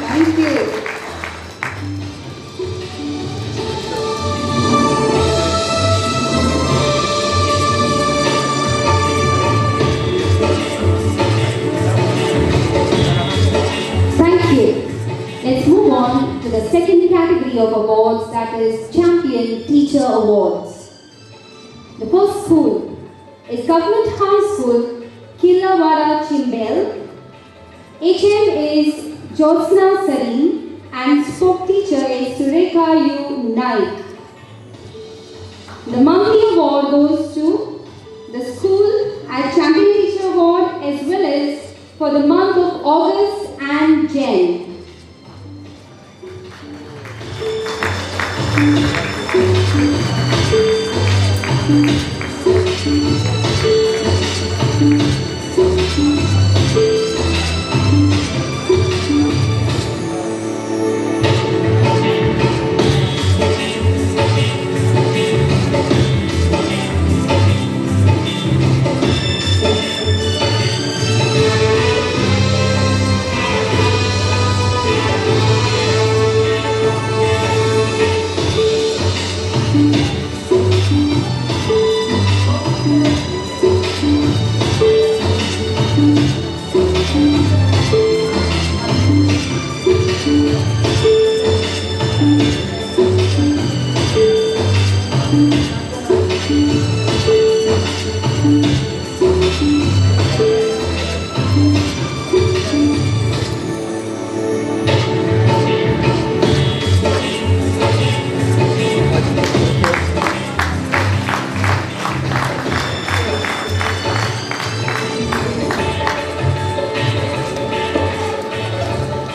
Thank you. Thank you. Let's move on to the second category of awards, that is Champion Teacher Awards. The first school is Government High School, Kilawara Chimbel. HM is Jyotsna Sarin and sport teacher is Sureka U. Naik. The monthly award goes to the school as Champion Teacher Award as well as for the month of August and Jan.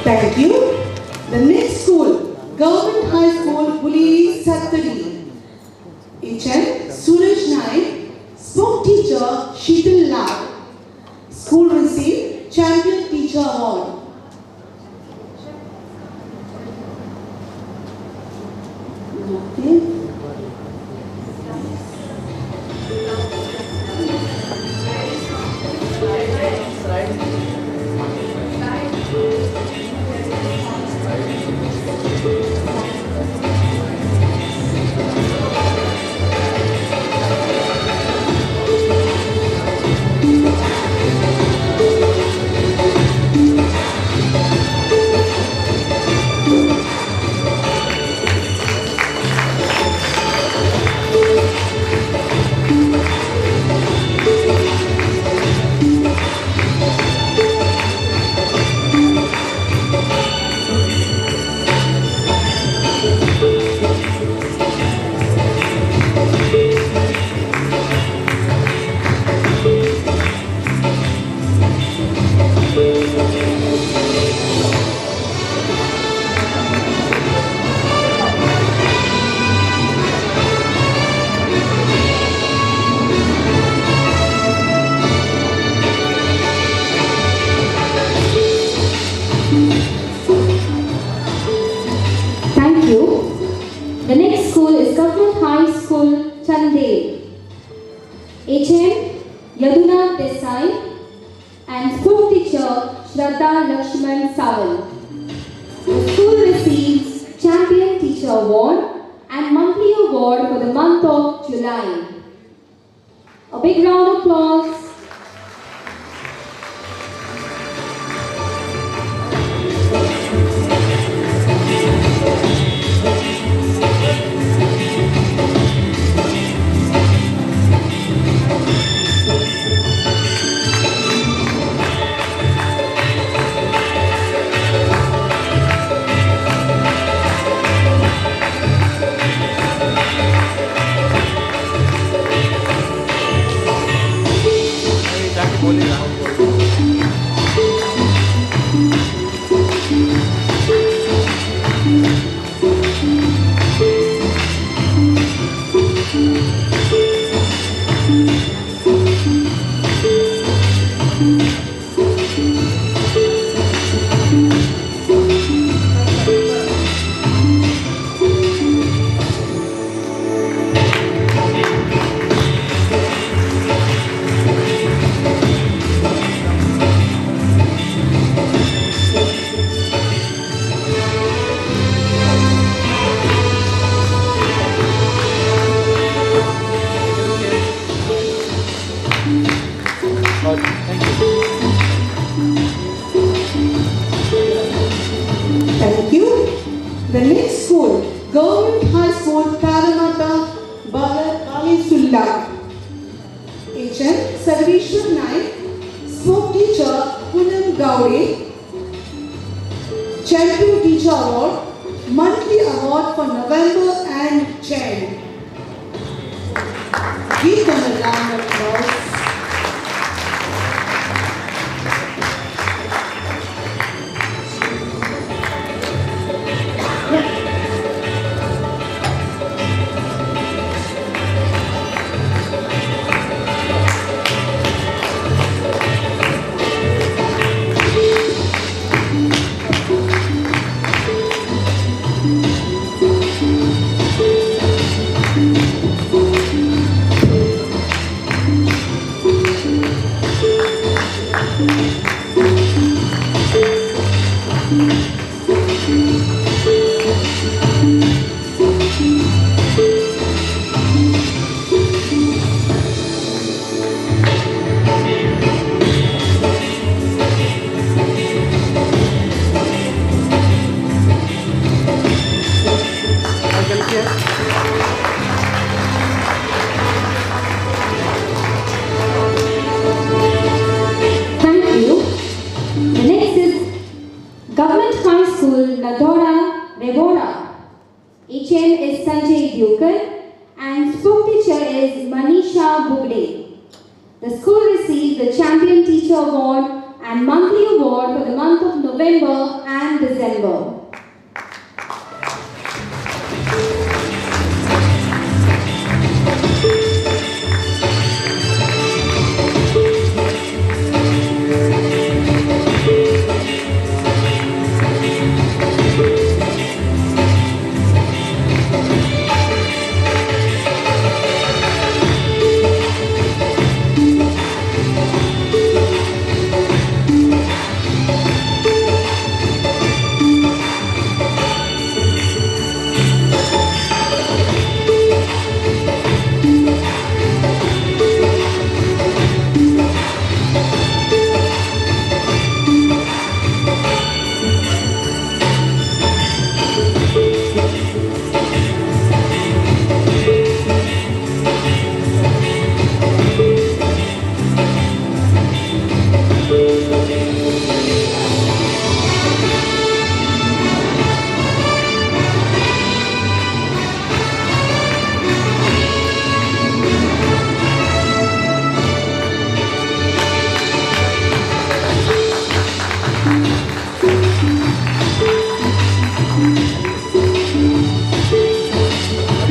Thank you. The next school, Government High School, Puli Sattari. HM, Suraj Naik, sport teacher, Sheetal Lal. School received Champion Teacher Award. Okay. Sawant. The school receives Champion Teacher Award and monthly award for the month of July. A big round of applause. Thank you. The next school, Government High School, Karamata, Balisulla. HM Sarveshwar Naik, Spoke Teacher, Punam Gaure. Champion Teacher Award, monthly award for November and Jan. Give them a round of applause. Thank you. The next is Government High School, Nadora, Revora. HM is Sanjay Dukar and spoke teacher is Manisha Bugde. The school received the Champion Teacher Award and monthly award for the month of November and December.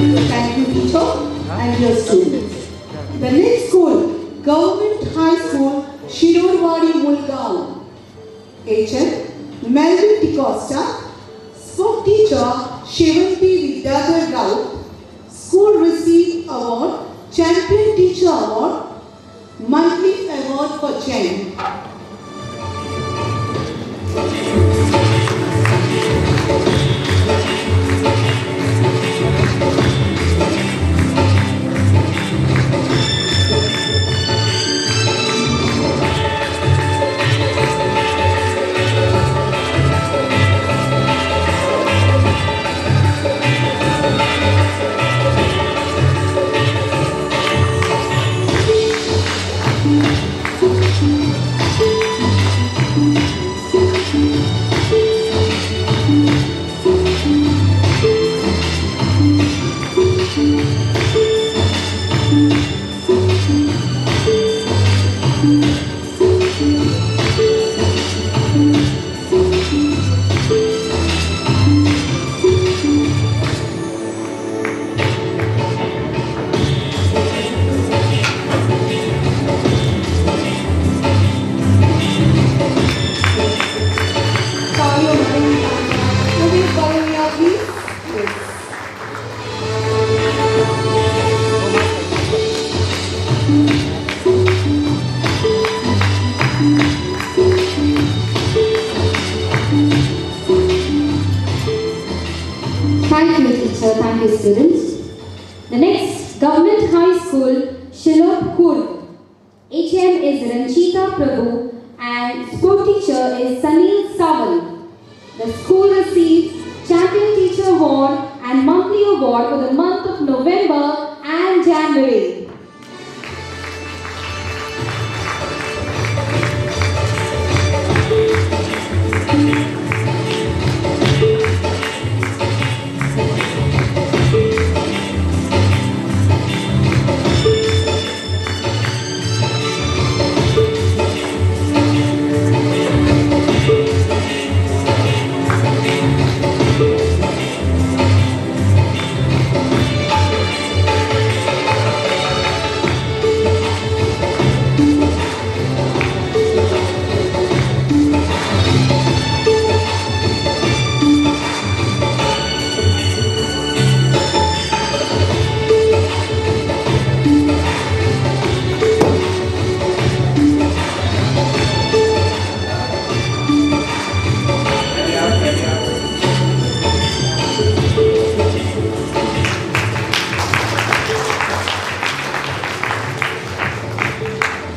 Thank you, teacher and your students. The next school, Government High School, Shirorwadi, Mulgaon. HM Melvin DeCosta, spoke teacher Shivanti Vidyadhar Rao. School received award, Champion Teacher Award, monthly award for Jan. Thank you, teacher. Thank you, students. The next Government High School, Shillong Kurd. HM is Ranchita Prabhu and sport teacher is Sunil Saval. The school received Champion Teacher Award and monthly award for the month of November and January.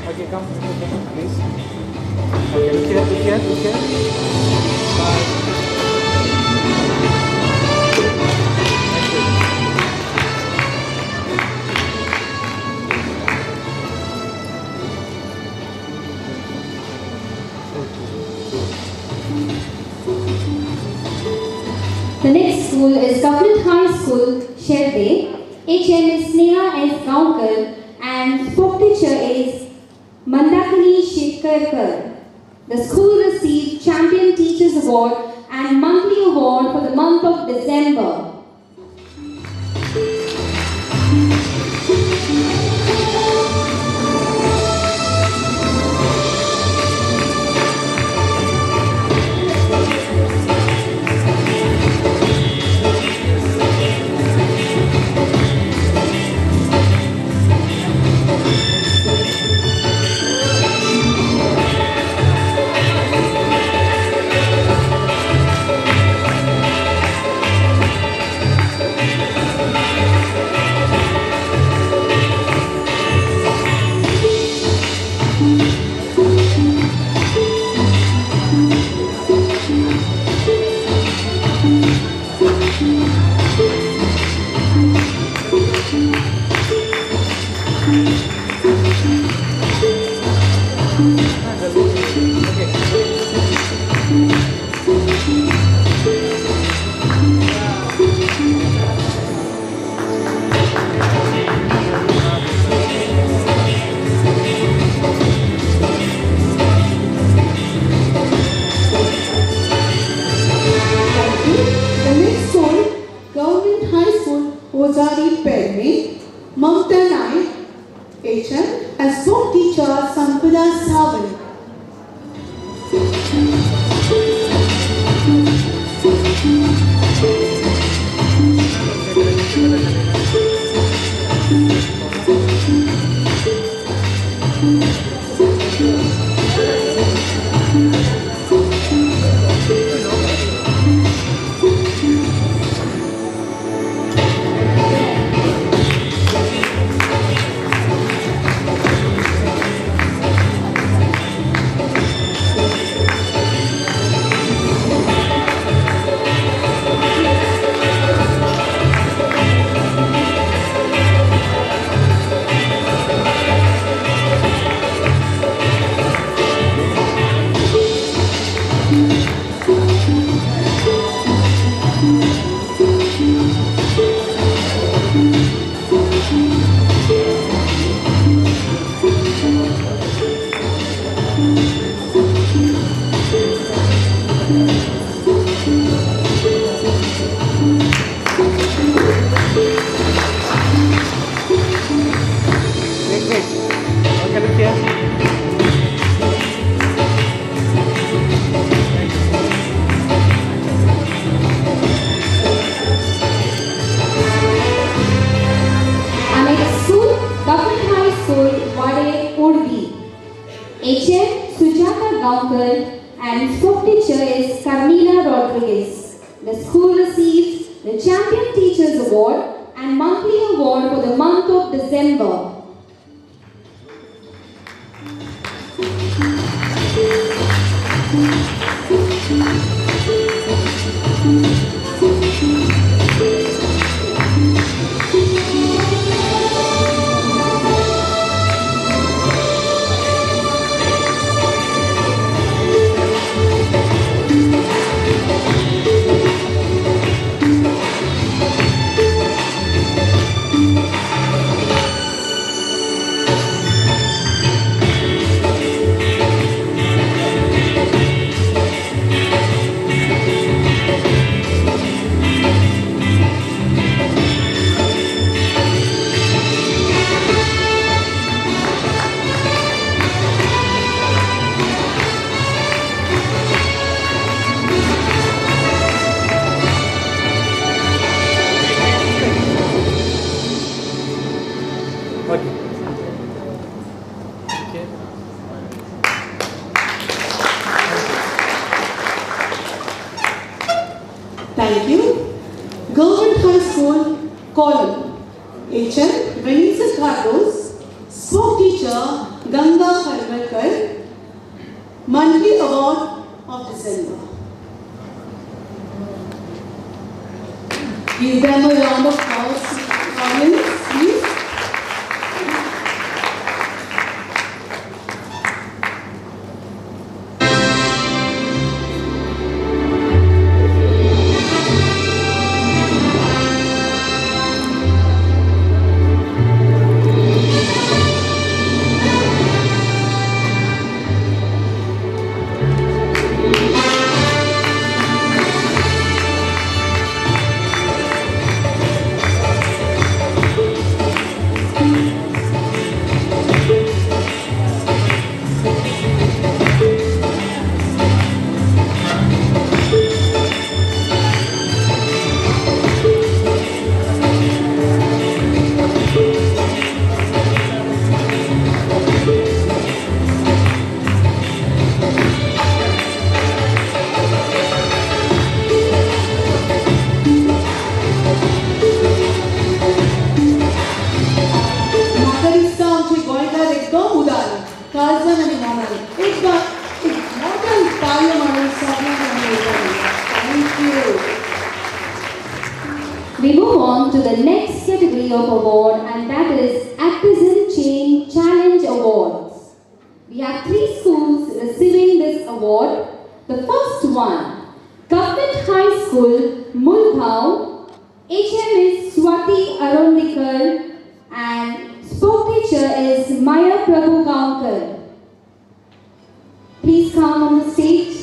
Okay, come, please. Okay, look here, look here, look here. Bye. Thank you. The next school is Government High School, Sherbe. HM is Sneha S. Gaonkar and sport teacher is Mandakini Shekarkar. The school received Champion Teachers Award and monthly award for the month of December. as sport teacher Sampada Saval. Rodriguez. The school receives the Champion Teachers Award and monthly award for the month of December. Thank you. Government High School, Column. HM, Vanessa Carlos, Sport Teacher, Ganga Harvalkar, Monthly Award of December. Give them a round of applause, please. We move on to the next category of award, and that is ACTiZENS Chain Challenge Awards. We have 3 schools receiving this award. The first one, Government High School, Mulgaon. HM is Swati Arondikar and sport teacher is Maya Prabhu Gaonkar. Please come on the stage.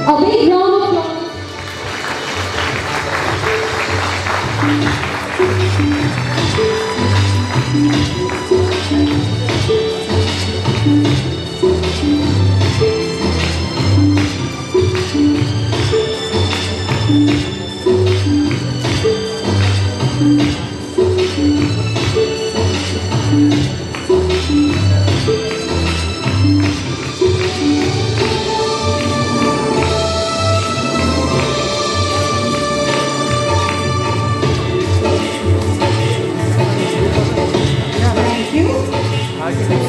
A big round of applause.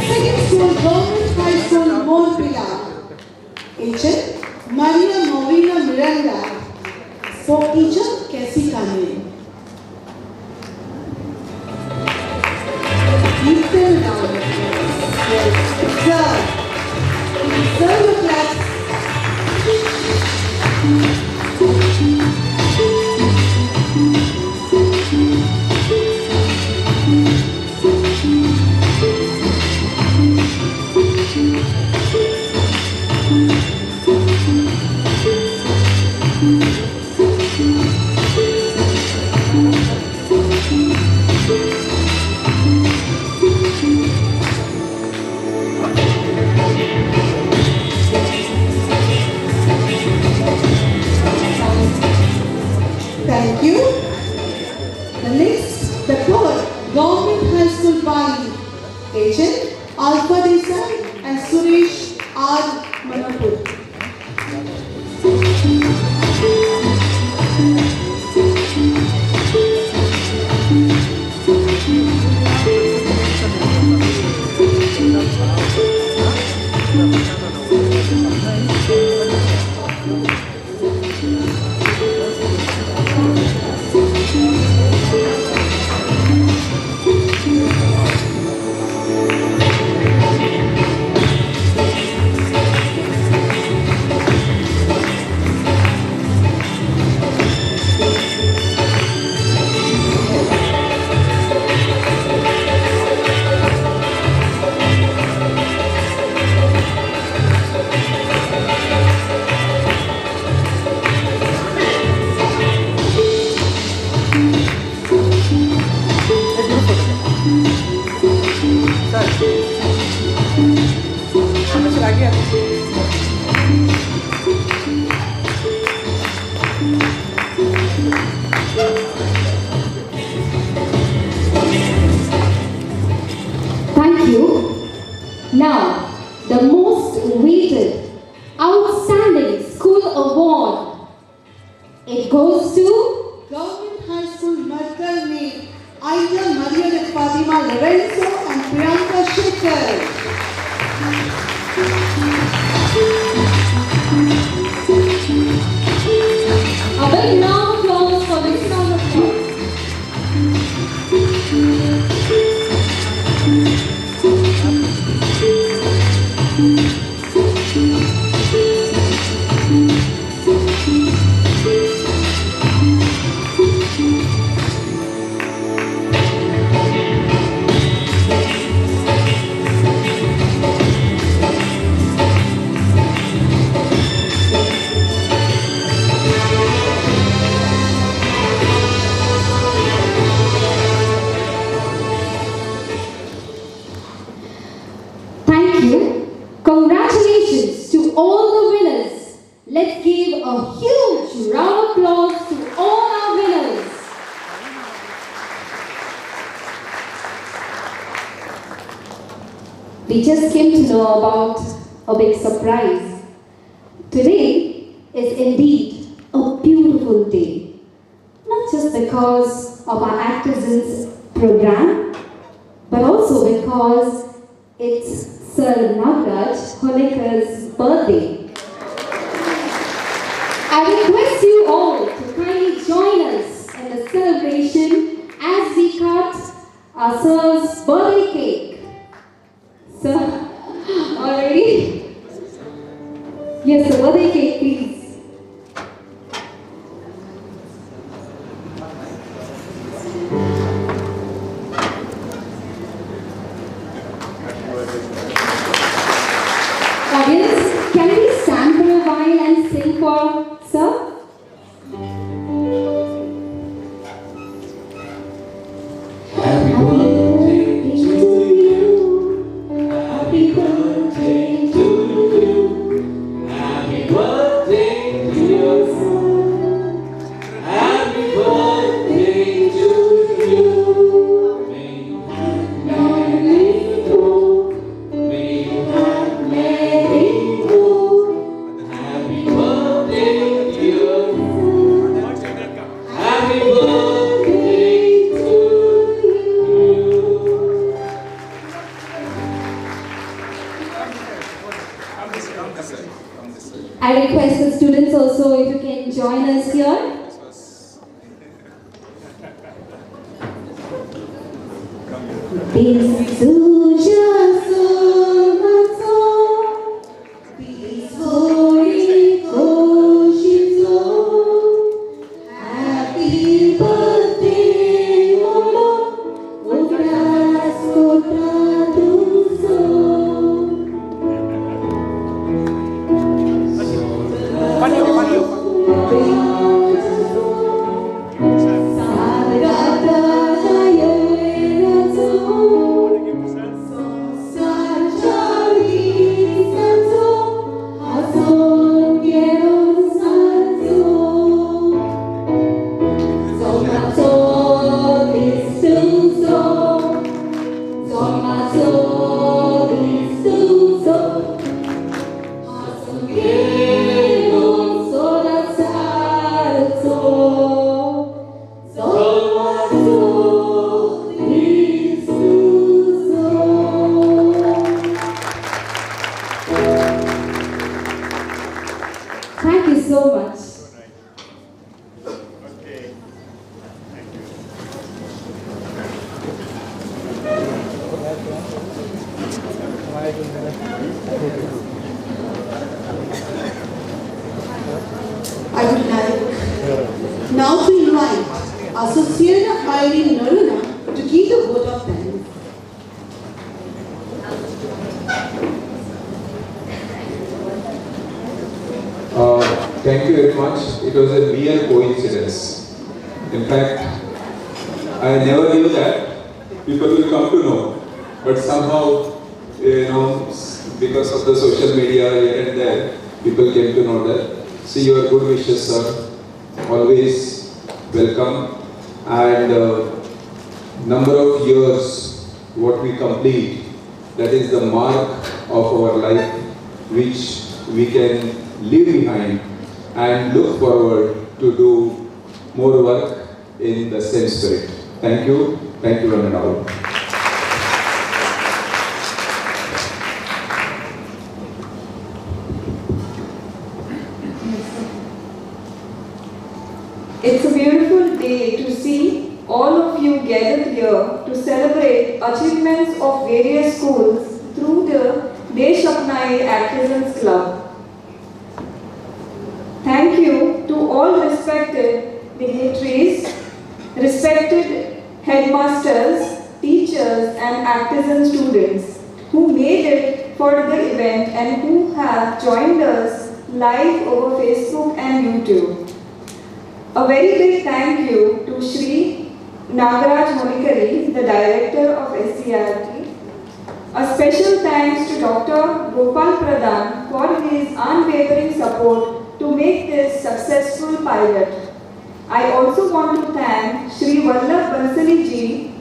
Second school, Government High School, Morpila. HM, Maria Movina Miranda. Sport teacher, Cassie Kane. Equal round. Serve the class. a huge round of applause to all our winners. We just came to know about a big surprise. Today is indeed a beautiful day. Not just because of our ACTiZENS program, but also because it's Sir Nagaraj Honnekeri's birthday. I request you all to kindly join us in the celebration as we cut our Sir's birthday cake. Sir, already? Yes, the birthday cake, please. Audience, can we stand for a while and sing for Sir? Happy birthday to you. Happy birthday to you. Happy birthday to your son. Happy birthday to you. May you have many more. May you have many more. Happy birthday, dear. Happy birthday to you. I request the students also if you can join us here. Happy birthday, Thank you so much. Okay. I would like now to invite Associate Irene Naruna to give the vote of thanks. Thank you very much. It was a mere coincidence. In fact, I never knew that people will come to know. But somehow, because of the social media here and there, people came to know that. See your good wishes, sir. Always welcome. And number of years, what we complete, that is the mark of our life, which we can leave behind and look forward to do more work in the same spirit. Thank you one and all. It's a beautiful day to see all of you gathered here to celebrate achievements of various schools through the Desh Apnayen ACTiZENS Club. Thank you to all respected dignitaries, respected headmasters, teachers and ACTiZENS students who made it for the event and who have joined us live over Facebook and YouTube. A very big thank you to Shri Nagaraj Honnekeri, the Director of SCERT. A special thanks to Dr. Gopal Pradhan for his unwavering support to make this successful pilot. I also want to thank Mr Vallabh Bhanshali ji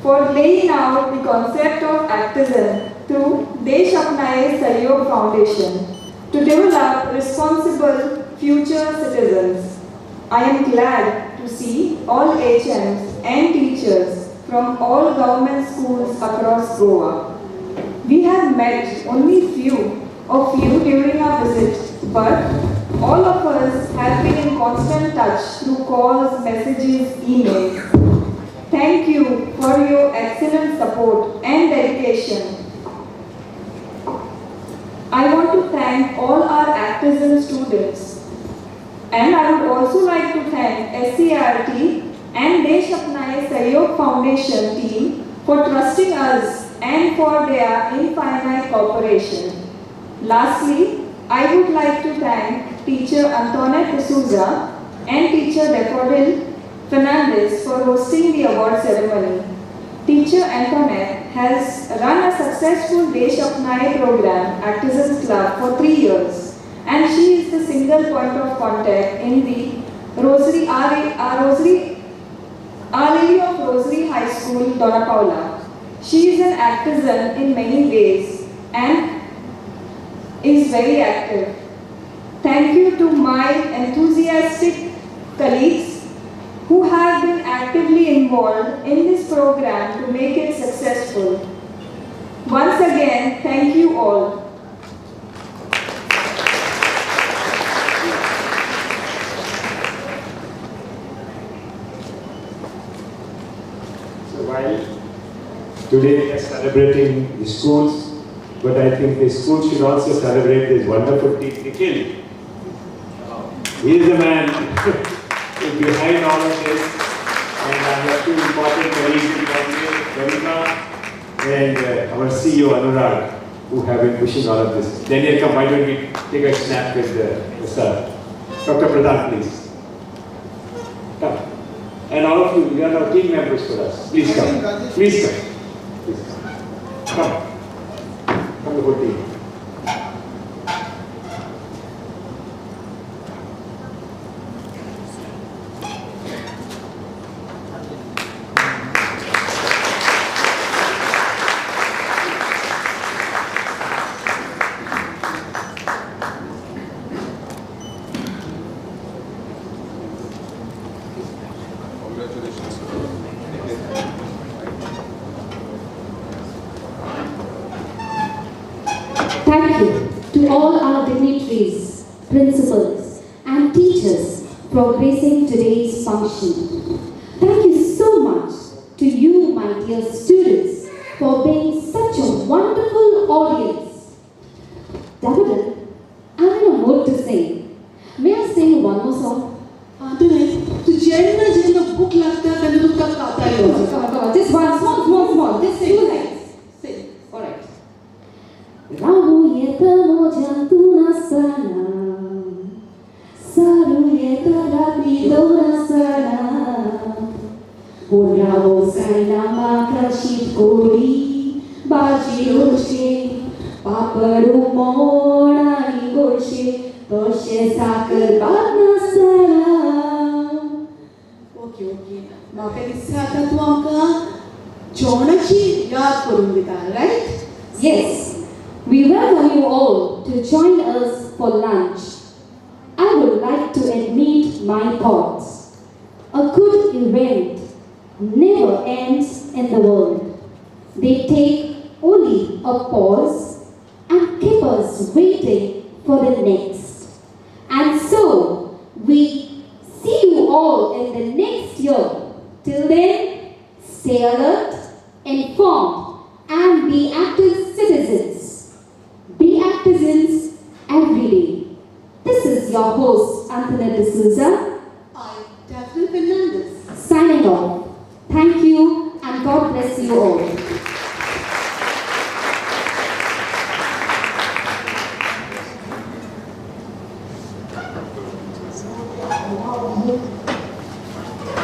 for laying out the concept of ACTiZENS through Desh Apnayen Sahayog Foundation to develop responsible future citizens. I am glad to see all HMs and teachers from all government schools across Goa. We have met only few of you during our visit, but all of us have been in constant touch through calls, messages, emails. Thank you for your excellent support and dedication. I want to thank all our ACTiZENS students, and I would also like to thank SCERT and Desh Apnayen Sahayog Foundation team for trusting us and for their infinite cooperation. Lastly, I would like to thank Teacher Antoinette D'Souza and Teacher Daffodil Fernandez for hosting the award ceremony. Teacher Antoinette has run a successful Desh Apnayen program, ACTiZENS Club, for 3 years, and she is the single point of contact in the Our Lady of Rosary High School, Donna Paula. She is an ACTiZEN in many ways and is very active. Thank you to my enthusiastic colleagues who have been actively involved in this program to make it successful. Once again, thank you all. So while today we are celebrating the schools, but I think the schools should also celebrate this wonderful team, Nikhil. He is the man behind all of this, and I have two important colleagues, Garima and our CEO Anurag, who have been pushing all of this. Daniel, come, why don't we take a snap with the sir. Dr. Pradhan, please. Come. And all of you are our team members for us. Please come. Please come. Please come. Come. Come the whole team. Thank you to all our dignitaries, principals, and teachers for gracing today's function. Thank you so much to you, my dear students, for being such a wonderful audience. David, I'm in a mood to sing. May I sing one more song? तू जेन्ना book लागता तेन्ना तुका गाता येवचो. Come on, just one, small. Just sing 2 lines. Sing. All right. Rahuje tamo jantuna sana, saruje tarapi dona sana. Uravo saina makashit kori, baji roshe, paparu monani goshe, toshe sakar badna sana. Okay म्हाका दिसता आतां तूं आमकां जेवणाची याद करून दिता, riot? Yes. We welcome you all to join us for lunch. I would like to admit my thoughts. A good event never ends in the world. They take only a pause and keep us waiting for the next. And so, we see you all in the next year. Till then, stay alert, informed, and be active citizens. Be ACTiZENS every day. This is your host, Antoinette D'Souza. I'm Daphne Fernandez. Signing off. Thank you and God bless you all.